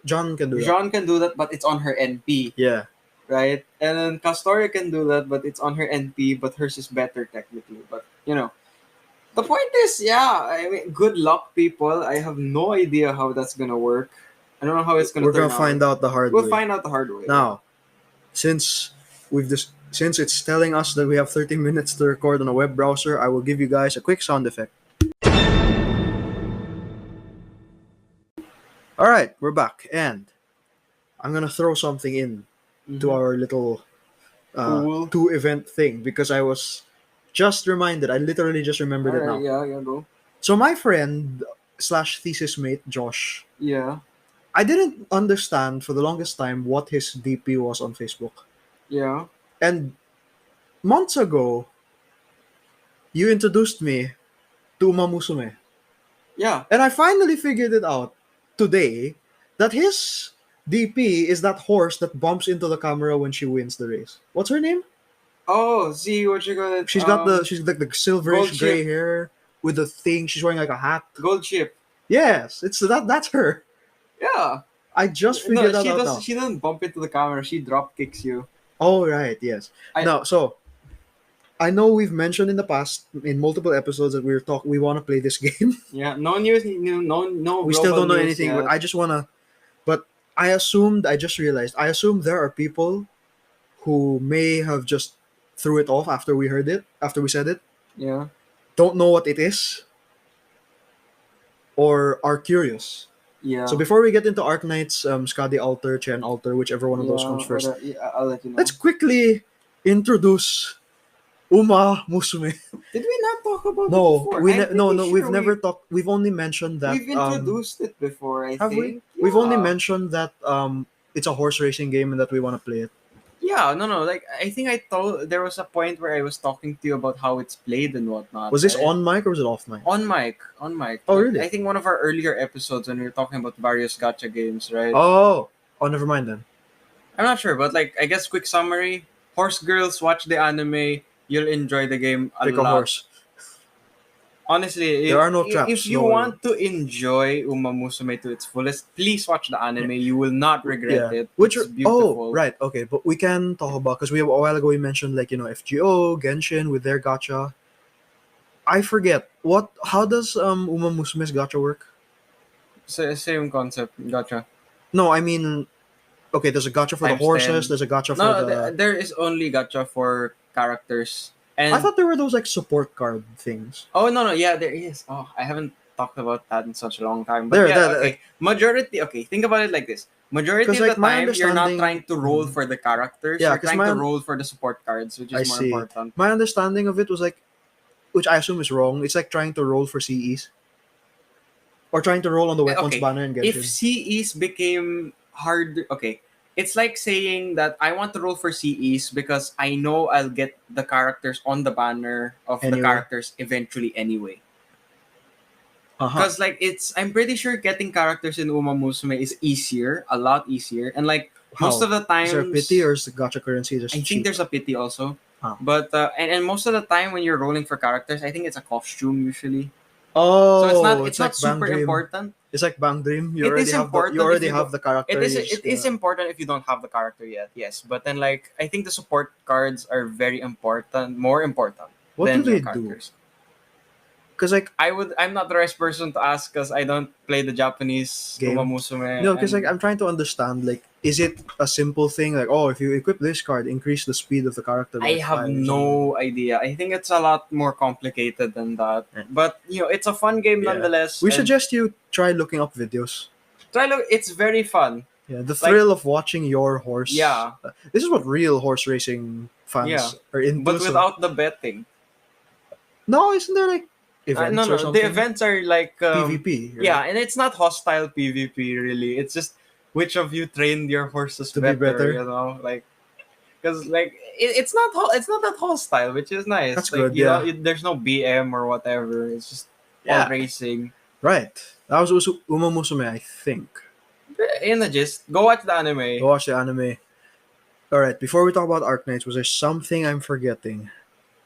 John can do that. Jean can do that, but it's on her NP, Yeah. right? And then Castoria can do that, but it's on her NP, but hers is better technically. But the point is, yeah, I mean, good luck, people. I have no idea how that's gonna work. I don't know how it's gonna We're turn gonna out. find out the hard We'll way. find out the hard way. Now, since since it's telling us that we have 30 minutes to record on a web browser, I will give you guys a quick sound effect. All right, we're back, and I'm gonna throw something in to Mhm. our little Cool. 2 event thing because I was just reminded. I literally just remembered it Alright, now. yeah, go. So my friend slash thesis mate Josh, Yeah, I didn't understand for the longest time what his DP was on Facebook, yeah, and months ago you introduced me to Musume. yeah. And I finally figured it out today that his DP is that horse that bumps into the camera when she wins the race. What's her name? Oh, see what you got. She's like the silverish Gold gray chip. hair with the thing. She's wearing like a hat. Gold chip. Yes, it's that's her. Yeah. I just No, figured that out now. She doesn't bump into the camera. She drop kicks you. Oh right, yes. I- Now, so I know we've mentioned in the past in multiple episodes that we want to play this game. Yeah. No news. No. We still global don't know news anything, but yet. I just wanna. But I just realized I assumed there are people who may have just threw it off after we said it, Yeah. don't know what it is, or are curious. Yeah. So before we get into Arknights, Skadi Alter, Chen Alter, whichever one of those comes first, I'll let you know. let's quickly introduce Uma Musume. Did we not talk about it No, before? we've never talked. We've only mentioned that. We've introduced it before, I Have think. we? We've only Yeah. mentioned that it's a horse racing game and that we want to play it. Yeah, no. Like, I think I told there was a point where I was talking to you about how it's played and whatnot. Was this right? on mic or was it off mic? On mic? On mic. Oh, Like, really? I think one of our earlier episodes when we were talking about various gacha games, right? Oh, never mind then. I'm not sure, but like, I guess quick summary: horse girls, watch the anime. You'll enjoy the game a Pick a lot. horse. Honestly, There are no traps, if you so- want to enjoy Uma Musume to its fullest, please watch the anime. You will not regret it. Which It's are, beautiful. oh, right, okay, but we can talk about because a while ago we mentioned like FGO, Genshin with their gacha. I forget how does Uma Musume's gacha work? Same concept. Gotcha. No, I mean, okay, there's a gacha for the Times horses. 10. There's a gacha No, for the. there is only gacha for characters. And I thought there were those like support card things. oh no, yeah, there is. Oh, I haven't talked about that in such a long time. But There, yeah, there, okay. Majority. Okay, think about it like this. Majority 'Cause, of like, the my time, you're not understanding- trying to roll for the characters. Yeah, you're 'cause trying to my- roll for the support cards, which I is more see. important. My understanding of it was like, which I assume is wrong. It's like trying to roll for CEs, or trying to roll on the weapons Okay, banner and If Genshin. CEs became hard, okay, it's like saying that I want to roll for CEs because I know I'll get the characters on the banner of the Anyway. characters eventually anyway. Uh-huh. Because like I'm pretty sure getting characters in Uma Musume is easier, a lot easier, and like most How? of the times, Is there a pity or is the gacha currency just I cheap? think there's a pity also. Huh. But and most of the time when you're rolling for characters, I think it's a costume usually. Oh, So it's not like super Bang Dream. important. It's like Bang Dream. It is important You if already you have the character. It is you just, it is important if you don't have the character yet. Yes, but then like I think the support cards are very important, more important What than do your they do? characters. Because like I'm not the right person to ask because I don't play the Japanese Game. Uma Musume. no, because and- like I'm trying to understand like is it a simple thing like if you equip this card increase the speed of the character? by I have 5 or something? no idea. I think it's a lot more complicated than that. Yeah. But it's a fun game Yeah. nonetheless. We and suggest you try looking up videos. try look. It's very fun. Yeah, the thrill of watching your horse. Yeah. This is what real horse racing fans Yeah. are into. But so- without the betting. no, isn't there like events no, or something? the events are like PvP. right? Yeah, and it's not hostile PvP really. It's just which of you trained your horses To be better. You know, like because like it's not that hostile, which is nice. That's like, good, You yeah. know, there's no BM or whatever. It's just Yeah. all racing. Right. That was also Uma Musume, I think. In the gist, go watch the anime. Go watch the anime. Alright, before we talk about Arknights, was there something I'm forgetting?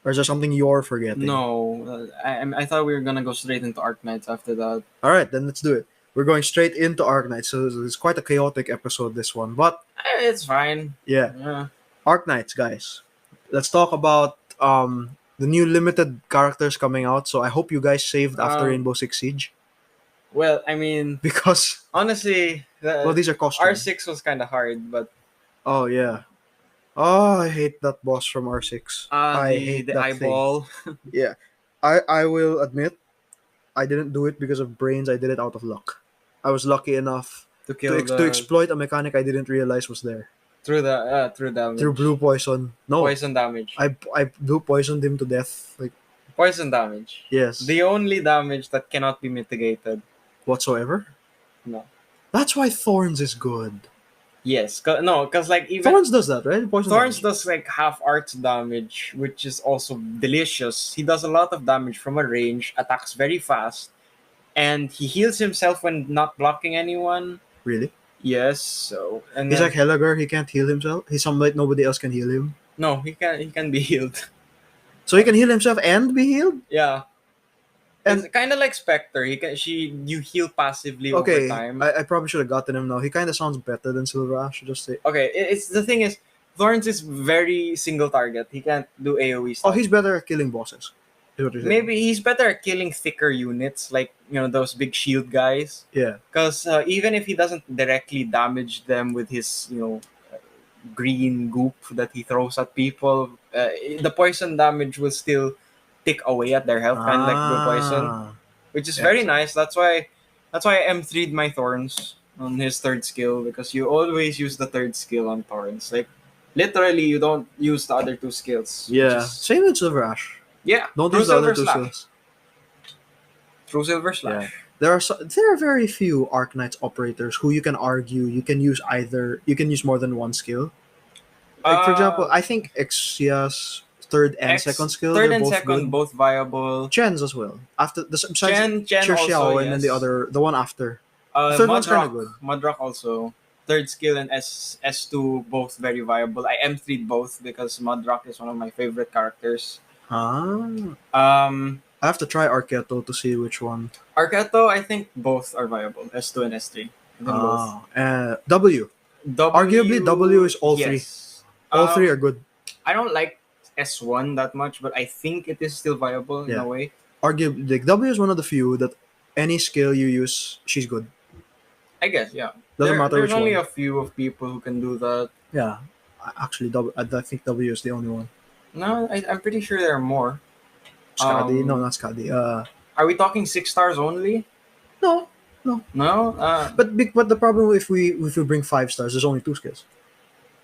Or is there something you're forgetting? No, I thought we were gonna go straight into Arknights after that. Alright, then let's do it. We're going straight into Arknights, so it's quite a chaotic episode, this one. But, It's fine. yeah. Yeah. Arknights, guys. Let's talk about the new limited characters coming out. So I hope you guys saved after Rainbow Six Siege. Well, I mean, Because, honestly, well, these are costumes. R6 was kind of hard, but Oh, yeah. Oh, I hate that boss from R6. I hate the that eyeball. thing. Yeah. I will admit, I didn't do it because of brains. I did it out of luck. I was lucky enough to kill to exploit a mechanic I didn't realize was there. through damage. Through blue poison. No. Poison damage. I blue poisoned him to death. Like, Poison damage. yes. The only damage that cannot be mitigated. Whatsoever? No. That's why Thorns is good. Yes. Because like even Thorns does that, right? Poison Thorns damage. does like half arts damage, which is also delicious. He does a lot of damage from a range, attacks very fast, and he heals himself when not blocking anyone. Really? Yes. So and He's then, like Helliger, he can't heal himself. He's somebody nobody else can heal him. no, he can be healed. So he can heal himself and be healed? Yeah. And- It's kind of like Spectre. You heal passively Okay, over time. I probably should have gotten him now. He kind of sounds better than Silver Ash, just say. Okay, it's the thing is, Thorns is very single target. He can't do AoE Oh, stuff. he's better at killing bosses. Is what you're saying. Maybe he's better at killing thicker units, like those big shield guys. Yeah. Because even if he doesn't directly damage them with his green goop that he throws at people, the poison damage will still tick away at their health, kind of like blue poison, which is very nice. That's why I M3'd my Thorns on his third skill, because you always use the third skill on Thorns. Like literally, you don't use the other two skills. which Yeah. is- Same with Silver Ash. yeah. Don't Through use the other Silver two Slash. skills. Through Silver Slash. There are very few Arknights operators who you can argue you can use more than one skill. Like for example, I think Exia's third and second skill. Third they're and both second good. both viable. Chen's as well. After the besides Chen Xiao also, and then the one after. yes. third one's kinda good. Mudrock also. Third skill and S2 both very viable. I M3'd both because Mudrock is one of my favorite characters. I Um, have to try Arketo to see which one. Arketo, I think both are viable. S2 and S3. I think both. W. W, Arguably, W is all three. yes. All three are good. I don't like S1 that much, but I think it is still viable in Yeah. a way. Arguably, like W is one of the few that any skill you use, she's good. I guess, yeah. Doesn't matter There's which only one. a few of people who can do that. Yeah, actually, I think W is the only one. No, I'm pretty sure there are more. Skadi, no, not Skadi. Are we talking 6 stars only? No. No. But the problem if we bring 5 stars, there's only 2 skills.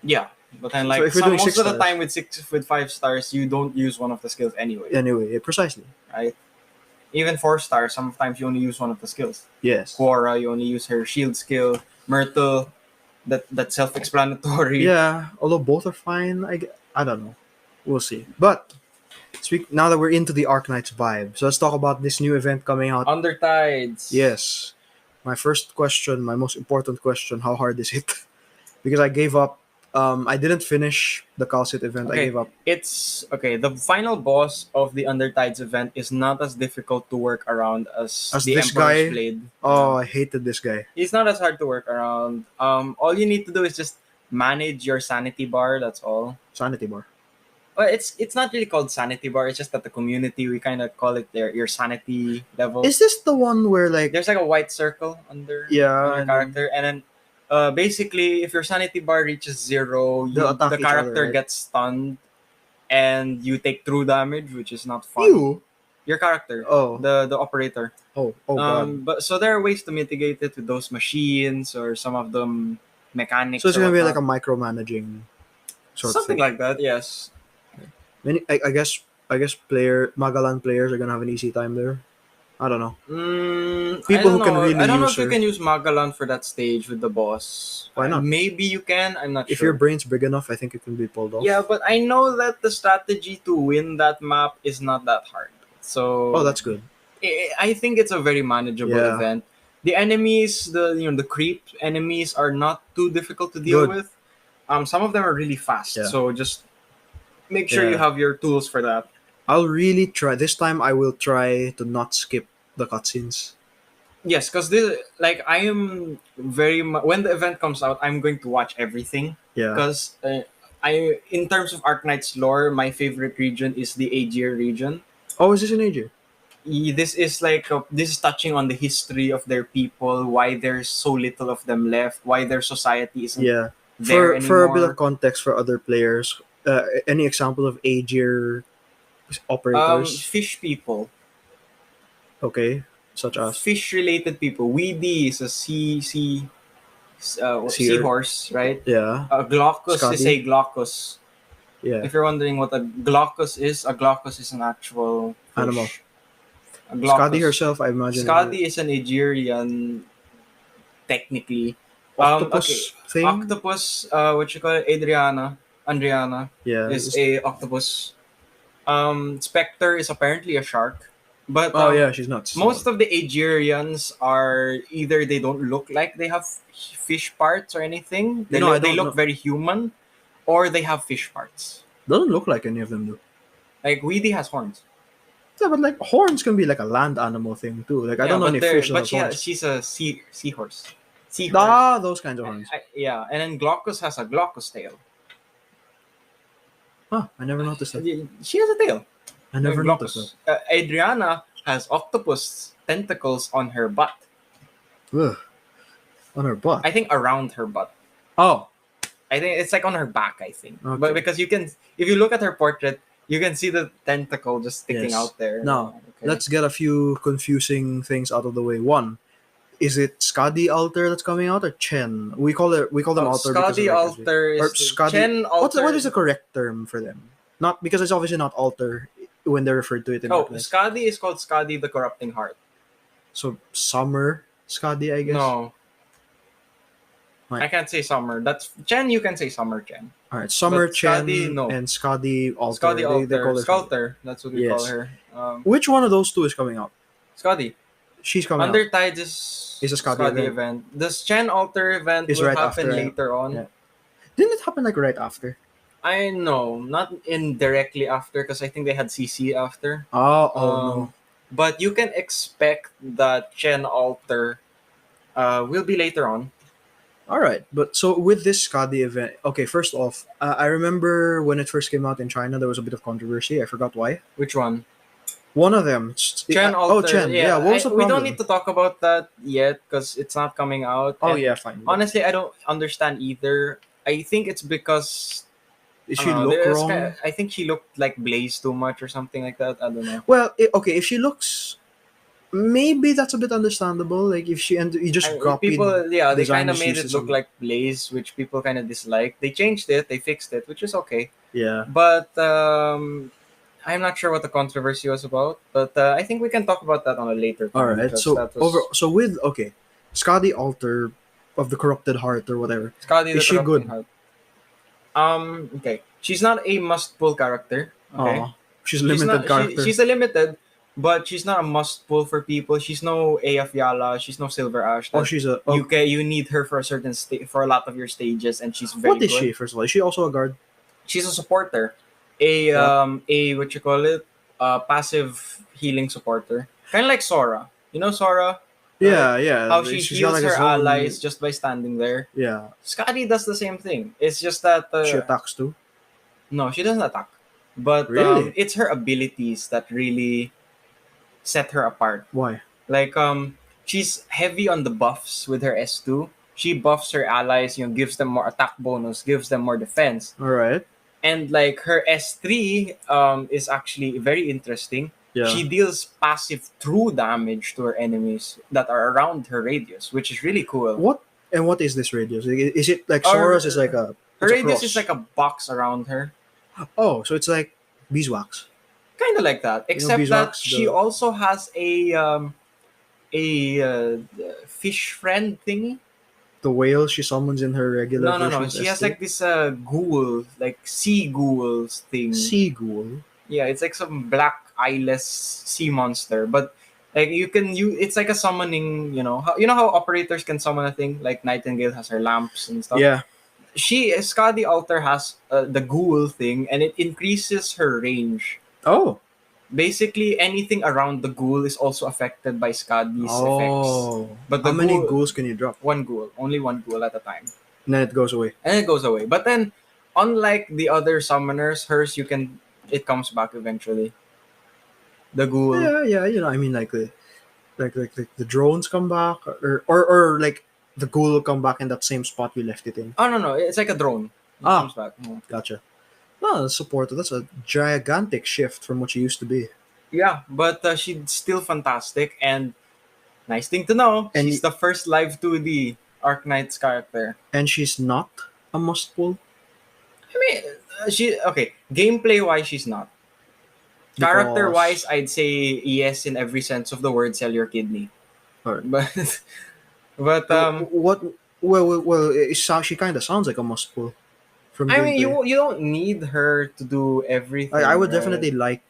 Yeah, but then So like if we're doing most 6 of the stars- time with 5 stars, you don't use one of the skills anyway. Anyway, yeah, precisely. Right? Even 4 stars, sometimes you only use one of the skills. Yes. Quora, you only use her shield skill. Myrtle, that's self-explanatory. Yeah, although both are fine. I don't know. We'll see. But now that we're into the Arknights vibe, so let's talk about this new event coming out. Undertides. Yes. My first question, my most important question, how hard is it? Because I gave up. I didn't finish the Calcit event. I Okay. gave up. It's okay. The final boss of the Undertides event is not as difficult to work around as the this Emperor's guy? Blade. Oh, I hated this guy. It's not as hard to work around. All you need to do is just manage your sanity bar. That's all. Sanity bar. Well, it's not really called sanity bar. It's just that the community, we kind of call it your sanity level. Is this the one where like There's like a white circle under Yeah, your and character, and then basically if your sanity bar reaches 0, They'll attack the each other, character right? gets stunned, and you take true damage, which is not fun. you? Your character, Oh, the operator. God. But so there are ways to mitigate it with those machines or some of them mechanics. So it's or gonna be like whatnot. a micromanaging sort Something of thing. like that. Yes. I guess Magalan players are gonna have an easy time there. I don't know. People who can really I don't know use if you her. can use Magalan for that stage with the boss. Why not? Maybe you can. I'm not If sure. your brain's big enough, I think it can be pulled off. Yeah, but I know that the strategy to win that map is not that hard. So Oh, that's good. I think it's a very manageable Yeah. event. The enemies, the creep enemies are not too difficult to deal Good. with. Some of them are really fast, Yeah. so just make sure you Yeah. have your tools for that. I'll really try. This time I will try to not skip the cutscenes. Yes, because this like I am when the event comes out, I'm going to watch everything Yeah. because I in terms of Arknights lore, my favorite region is the Aegir region. Oh, is this in Asia? This is like this is touching on the history of their people, why there's so little of them left, why their society isn't Yeah. there For a bit of anymore. context for other players, any example of Aegir operators? Fish people, Okay, such as fish related people. Weedy is a Seer. seahorse, right? Yeah. Glaucus is a Scotty. glaucus. Yeah. If you're wondering what a glaucus is an actual Animal. fish. A Scotty glaucus. herself, I imagine. Scotty is an Nigerian, technically. Okay. Octopus thing. Octopus, what you call it? Andriana Yeah. is a octopus. Spectre is apparently a shark. But Oh yeah, she's nuts. most of the Aegirians are either they don't look like they have fish parts or anything. You know, I They don't look know. very human, or they have fish parts. Doesn't look like any of them do. Like Weedy has horns. Yeah, but like horns can be like a land animal thing too. Like I don't know any fish that But has horns. she's a seahorse. Seahorse. Ah, those kinds of horns. Yeah, and then Glaucus has a Glaucus tail. Huh, I never noticed that. She has a tail. I never noticed Glaucus. Adriana has octopus tentacles on her butt. that. Ugh. On her butt. I think around her butt. Oh, I think it's like on her back, I think. Okay. But because you can, if you look at her portrait, you can see the tentacle just sticking Yes. out there. Now, Okay. let's get a few confusing things out of the way. One, is it Skadi Alter that's coming out or Chen? We call them Alter because Skadi of Alter or is Skadi. Chen Alter. What is the correct term for them? Not because it's obviously not Alter when they're referred to it in Oh, Atlas. Skadi is called Skadi the Corrupting Heart. So Summer Skadi, I guess. No. Right. I can't say Summer. That's Chen, you can say Summer Chen. All right, Summer But Chen Skadi, no. and Skadi Alter. Skadi They Alter. call her Skadi. Sculptor, that's what we Yes. call her. Which one of those two is coming out? Skadi. She's coming out. Undertide is Is a Skadi event. This Chen Alter event Is will right happen after, later on. yeah. Didn't it happen like right after? I know, not indirectly after, because I think they had CC after. Oh, Um, But you can expect that Chen Alter will be later on. All right, but so with this Skadi event, okay, first off, I remember when it first came out in China, there was a bit of controversy. I forgot why. Which one? One of them. Chen Alter. Oh, Chen. Yeah, what was the we problem? don't need to talk about that yet because it's not coming out. Oh, And yeah, fine. honestly, I don't understand either. I think it's because Did I she don't know, look there's wrong? I think she looked like Blaze too much or something like that. I don't know. Well, okay, if she looks, maybe that's a bit understandable. Like if she and you just copied. People, they kind of designers made used it to look some- like Blaze, which people kind of disliked. They changed it, they fixed it, which is okay. Yeah. But I'm not sure what the controversy was about. But I think we can talk about that on a later time. All right. because So that was with Skadi Alter of the Corrupted Heart or whatever. Skadi the is she Corrupting good? Heart. Okay. She's not a must-pull character. Okay. Oh, she's a limited character. She's a limited, but she's not a must-pull for people. She's no Aya Fiala. She's no Silver Ash. oh, that she's a. you need her for a certain for a lot of your stages, and she's very what is good. she? First of all, is she also a guard? She's a supporter, a what you call it, passive healing supporter, kind of like Sora. You know Sora? Yeah, yeah. How she She's got, heals like, a her zone- allies just by standing there. Yeah, Skadi does the same thing. It's just that she attacks too. no, she doesn't attack, but Really? it's her abilities that really set her apart. Why? Like she's heavy on the buffs with her S2. She buffs her allies, gives them more attack bonus, gives them more defense. All right. And like her S3 is actually very interesting. Yeah. She deals passive true damage to her enemies that are around her radius, which is really cool. What is this radius? Is it like Or- Sora's? Is like a. Her it's a radius cross. is like a box around her. Oh, so it's like beeswax. Kind of like that, except that beeswax, she the- also has a fish friend thingy. The whale she summons in her regular. No. versions She has S2? like this ghoul, like sea ghouls thing. sea ghoul. Yeah, it's like some black eyeless sea monster. But Like it's like a summoning. You know how operators can summon a thing. Like Nightingale has her lamps and stuff. Yeah. Skadi Alter has the ghoul thing, and it increases her range. Oh. Basically, anything around the ghoul is also affected by Skadi's effects. Oh. But How the many ghoul, ghouls can you drop? only one ghoul at a time, And then it goes away. and it goes away. But then, unlike the other summoners, hers it comes back eventually. The ghoul. Yeah. I mean, like the drones come back, or like the ghoul will come back in that same spot you left it in. Oh no, it's like a drone. It comes back. Yeah. Gotcha. Well, that's supportive. That's a gigantic shift from what she used to be. Yeah, but she's still fantastic, and nice thing to know, And she's the first live 2D Arknights character. And she's not a must pull. I mean, gameplay wise, she's not. Character wise, I'd say yes in every sense of the word. Sell your kidney, Alright. but What? Well, she kind of sounds like a must pull. From I mean, gameplay. you don't need her to do everything. I would right? definitely like.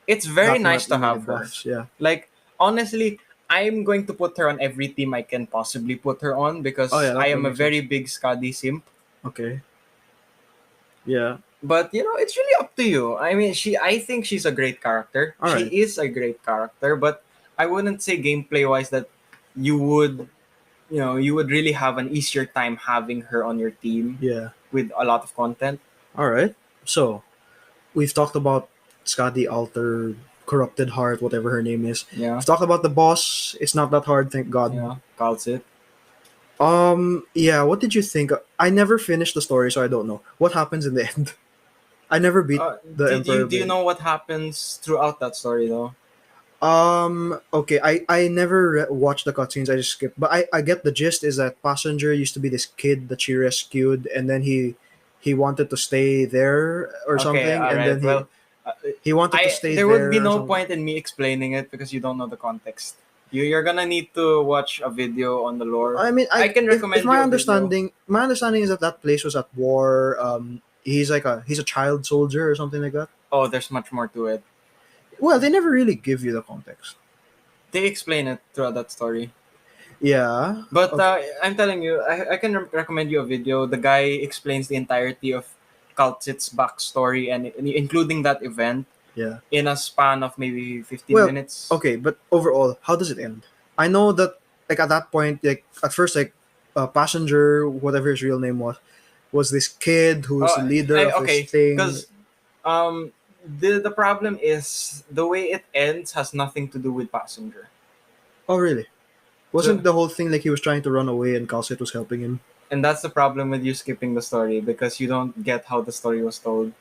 It's very that nice to many have her. buffs, yeah. Like honestly, I'm going to put her on every team I can possibly put her on because Oh, yeah, that I am a makes very big Skadi simp. Okay. Yeah. But it's really up to you. I mean, I think she's a great character. Alright. She is a great character, but I wouldn't say gameplay wise that you would really have an easier time having her on your team Yeah. with a lot of content. All right. So, we've talked about Skadi Alter, Corrupted Heart, whatever her name is. Yeah. We've talked about the boss. It's not that hard, thank God. Yeah. Calls it. Yeah, what did you think? I never finished the story, so I don't know. What happens in the end? I never beat the Emperor. Do you know what happens throughout that story though? Okay, I never watched the cutscenes, I just skipped. But I get the gist is that Passenger used to be this kid that she rescued, and then he wanted to stay there or something, and alright, then he wanted to stay there. There would be or no something. point in me explaining it because you don't know the context. You're gonna need to watch a video on the lore. I mean, I can recommend if my you a understanding, my understanding is that place was at war. He's a child soldier or something like that. Oh, there's much more to it. Well, they never really give you the context. They explain it throughout that story. Yeah, But okay. I'm telling you, I can recommend you a video. The guy explains the entirety of Kaltzit's backstory and including that event Yeah. in a span of maybe 15 Well, minutes. Okay, but overall, how does it end? I know that like at that point, like at first, like Passenger, whatever his real name was this kid who's the leader of this thing. Because the problem is the way it ends has nothing to do with Passenger. Oh, really? Wasn't So- the whole thing like he was trying to run away and Calcit was helping him? And that's the problem with you skipping the story because you don't get how the story was told.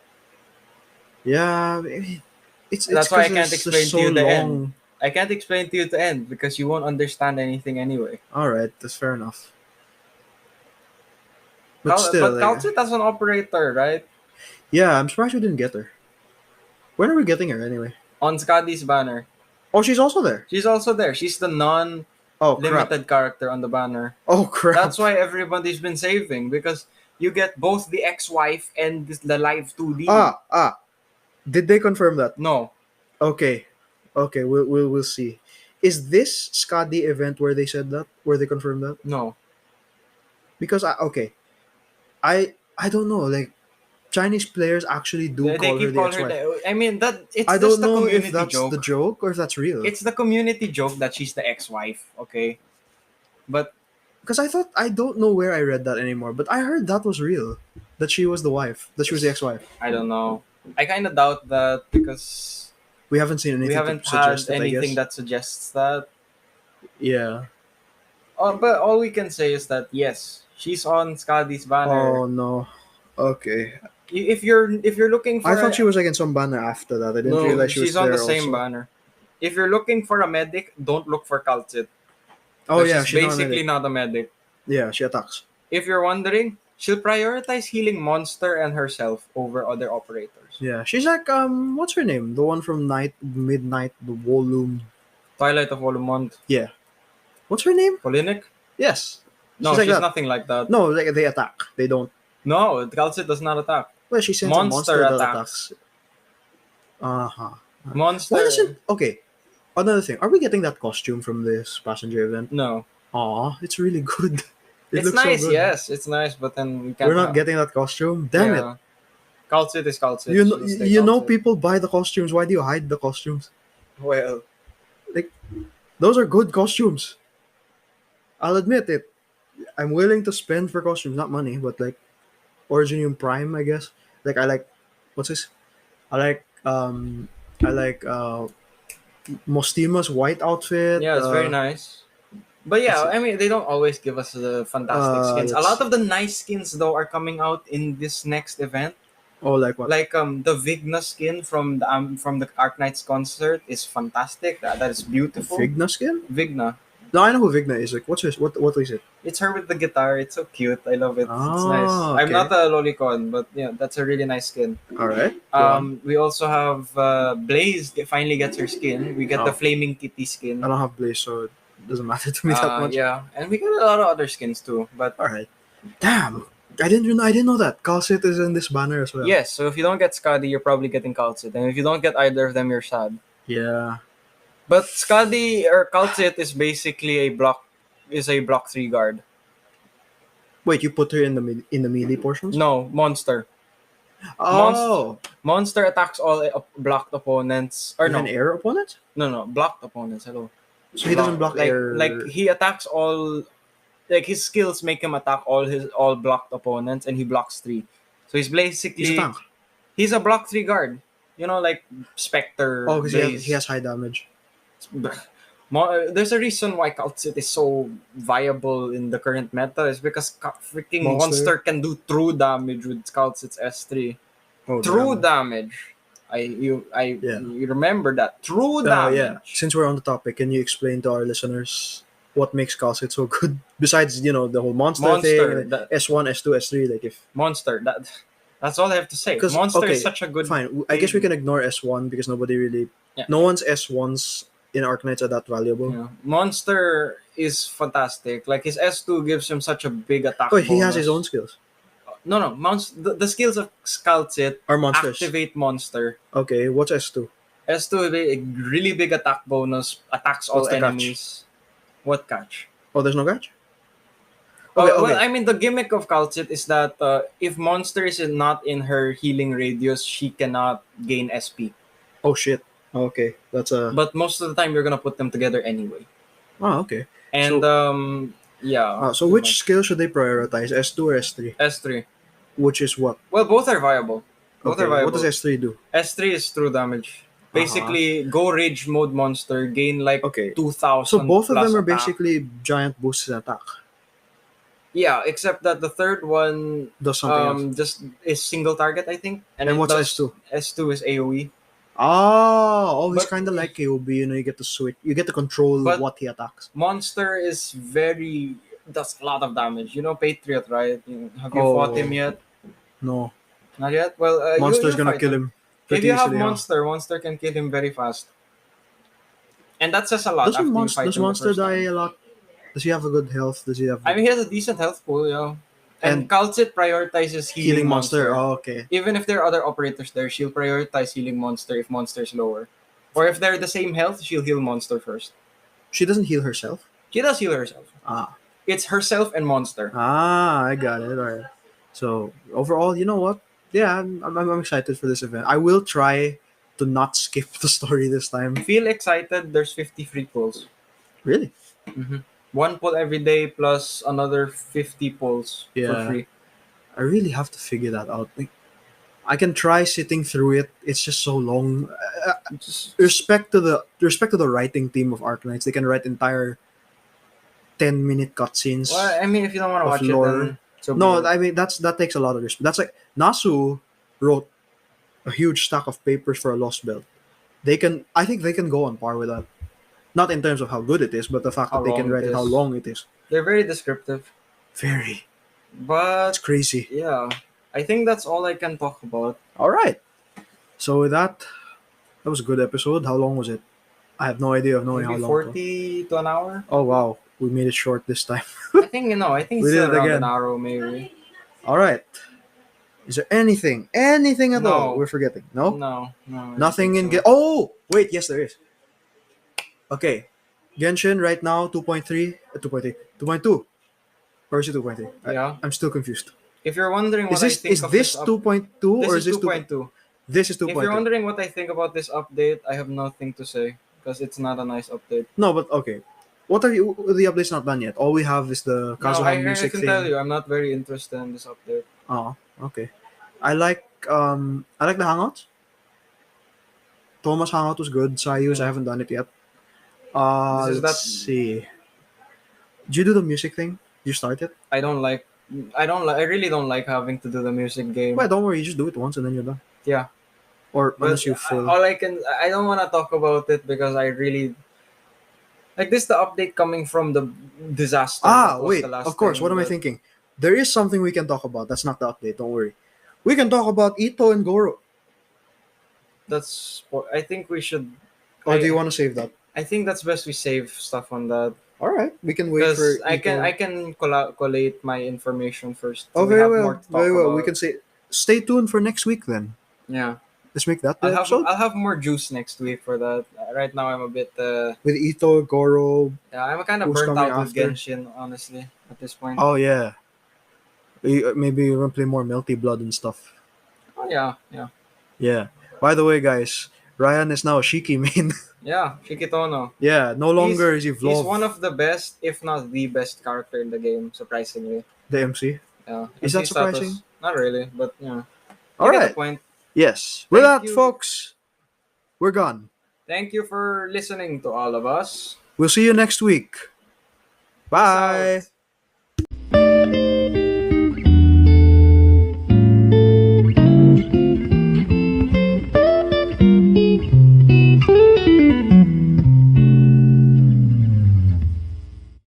Yeah, it's That's why I 'cause can't it's explain so to you the long. end. I can't explain to you the end because you won't understand anything anyway. All right, that's fair enough. But still, but like, Kaltzit as an operator, right? yeah, I'm surprised we didn't get her. When are we getting her anyway? On Skadi's banner. Oh, she's also there. She's also there. She's the non-limited Oh crap! character on the banner. Oh crap! That's why everybody's been saving because you get both the ex-wife and the live 2D. Did they confirm that? No. Okay, we'll see. Is this Skadi event where they said that? Where they confirmed that? No. Because I don't know. Like Chinese players actually do They call her keep the calling her ex-wife. I mean that it's I just don't the know community if that's joke. the joke or if that's real. It's the community joke that she's the ex-wife, okay? But Because I don't know where I read that anymore, but I heard that was real. That she was the wife. That she was the ex-wife. I don't know. I kind of doubt that because We haven't seen anything we haven't to had suggest it, I anything guess. that suggests that. Yeah. But all we can say is that yes, she's on Skadi's banner. Oh no. Okay. If you're looking for I thought she was like in some banner after that. I didn't no, realize she was she's on there the same also. banner. If you're looking for a medic, don't look for Kaltzit. Oh yeah, she's she's basically not a medic. Yeah, she attacks. If you're wondering, she'll prioritize healing Monster and herself over other operators. Yeah, she's like what's her name? The one from Midnight, the Volume. Twilight of Volumont. Yeah. What's her name? Polinic? Yes. No, She's like she's that. nothing like that. No, like they attack. They don't. No, Kaltzit does not attack. Well, she sends Monster a monster that attacks. attacks. Uh huh. Monster. Why doesn't okay? Another thing, are we getting that costume from this passenger event? No. Aw, it's really good. It It's looks so nice, good. yes, it's nice, but then we can't. We're not getting that costume. Damn it! Yeah. Calcit is Calcit. You know, So stay you know, Calcit. people buy the costumes. Why do you hide the costumes? Well, Like, those are good costumes. I'll admit it. I'm willing to spend for costumes, not money, but like Originium Prime, I guess. Like I like, what's this? I like Mostima's white outfit. yeah, it's very nice. But yeah, It's, I mean, they don't always give us the fantastic skins. A lot that's of the nice skins though are coming out in this next event. oh like what? Like the Vigna skin from the Arknights concert is fantastic. That is beautiful. Vigna skin? Vigna. No, I know who Vigna is. Like, what's his? What is it? It's her with the guitar. It's so cute. I love it. It's nice. Ah, I'm okay. not a lolicon, but yeah, that's a really nice skin. All right. Go on. We also have Blaze finally gets her skin. We get the Oh. Flaming Kitty skin. I don't have Blaze, so it doesn't matter to me that much. Yeah, and we got a lot of other skins too. But All right. Damn. I didn't know that. Calcit is in this banner as well. yes, so if you don't get Skadi, you're probably getting Calcit, and if you don't get either of them, you're sad. Yeah. But Skadi or Calcit is basically a block 3 guard. Wait, you put her in the melee portions? No, monster. Oh. Monster attacks all blocked opponents. Or no, An air opponent? no, blocked opponents. Hello. So he doesn't block like, air. Like he attacks all. Like his skills make him attack all blocked opponents, and he blocks 3. So he's basically He's a tank. he's a block 3 guard. You know, like Spectre. Oh, because Blaze. he has high damage. There's a reason why Calcit is so viable in the current meta is because freaking monster can do true damage with Calcit's S3. Oh, True damn. damage. Yeah. You remember that true damage. Yeah. Since we're on the topic, can you explain to our listeners what makes Calcit so good? Besides, the whole monster thing, that, S1, S2, S3, like if monster. That's all I have to say. 'cause, Monster okay, is such a good. fine. I guess we can ignore S1 because nobody really, Yeah. no one's S1s in Arknights are that valuable. Yeah. Monster is fantastic. Like his S2 gives him such a big attack. Oh, he has bonus. his own skills. No. The skills of Calcit Are monsters. activate monster. Okay, what's S2? S2 is a really big attack bonus. Attacks all What's the catch? enemies. What catch? Oh, there's no catch? Okay, Okay, well, I mean, the gimmick of Calcit is that if monster is not in her healing radius, she cannot gain SP. Oh, shit. Okay, that's a... But most of the time, you're gonna put them together anyway. Oh, okay. And yeah. So which skill should they prioritize? S2 or S3? S3? Which is what? Well, both are viable. Both Okay, are viable. what does S3 do? S3 is true damage. Basically, go rage mode monster, gain like Okay. 2,000. So both of plus them are attack. basically giant boosts in attack. Yeah, except that the third one Does something else. just is single target, I think. And it what's does- S2? S2 is AoE. Oh, he's But- kind of like KOB, you get to switch, you get to control But- what he attacks. Monster is does a lot of damage. You know Patriot, right? Have you Oh. fought him yet? No, Not yet? Well, Monster's you'll gonna fight kill him. If Pretty you have easily, huh? Monster can kill him very fast. And that says a lot after Does you fight Monster him the first die time. a lot? Does he have a good health? Does he have I mean, he has a decent health pool, yeah. And And- Calcit prioritizes healing monster? Oh, okay. Even if there are other operators there, she'll prioritize healing monster if monster is lower. Or if they're the same health, she'll heal monster first. She doesn't heal herself. She does heal herself. Ah, It's herself and monster. I got it. All right. So overall, you know what? Yeah, I'm excited for this event. I will try to not skip the story this time. Feel excited, there's 50 free pulls. Really? One pull every day plus another 50 pulls for Yeah. free. I really have to figure that out. Like, I can try sitting through it. It's just so long. Just- Respect to the writing team of Arknights. They can write entire 10-minute cutscenes. Well, I mean, if you don't want to Of watch lore. it, then so No, be it. I mean that takes a lot of respect. That's like Nasu wrote a huge stack of papers for a Lost Belt. I think they can go on par with that. Not in terms of how good it is, but the fact How that they can long write it it how is. long it is. They're very descriptive. Very. But It's crazy. yeah, I think that's all I can talk about. All right. So with that was a good episode. How long was it? I have no idea of knowing Maybe how long. 40 to an hour. Oh wow, we made it short this time. I think I think We it's did still it around again. an hour maybe. All right. Is there anything at No. all we're forgetting? No. No. I don't Nothing in. think so. Oh wait, yes there is. Okay. Genshin right now 2.3, 2.3, 2.2. Or is it 2.3? Yeah. I'm still confused. If you're wondering Is what I this think is of this this 2.2 this or is is this 2? 2.2. This is If you're 2.2. wondering what I think about this update, I have nothing to say because it's not a nice update. No, but okay. What are you? The update's not done yet. All we have is the No, Kazuha I music can tell thing. you, I'm not very interested in this update. Oh, okay. I like the Hangouts. Thomas Hangout was good. Sayus, I Yeah. haven't done it yet. This is Let's that see. Did you do the music thing? Did you start it? I don't like. I don't like. I really don't like having to do the music game. Well, don't worry. You just do it once and then you're done. Yeah, Or but unless you full. all I can. I don't want to talk about it because I really like this. The update coming from the disaster that was the Wait. Of last course. What thing. am I But thinking? There is something we can talk about. That's not the update. Don't worry. We can talk about Ito and Goro. I think we should. Or do you I want to save that? I think that's best we save stuff on that All right. We can wait for because I Ito. can collate my information first so Oh, we very have more well. to talk Very well. We about. can say, stay tuned for next week then. Yeah, Let's make that the episode. I'll have more juice next week for that. Right now I'm a bit With Ito, Goro, yeah, I'm kind of who's burnt coming out with after. Genshin honestly at this point. Oh, yeah. Maybe you're going to play more Melty Blood and stuff. Oh yeah, yeah. Yeah. By the way, guys, Ryan is now a Shiki main. Yeah, Shikitono. Yeah, no He's longer is he he's Vlov, one of the best, if not the best character in the game, surprisingly. the MC. Yeah. Is MC that surprising? status. Not really, but yeah. All You get the right. point. Yes. With Thank that, you. folks, we're gone. Thank you for listening to all of us. We'll see you next week. Peace Bye. out.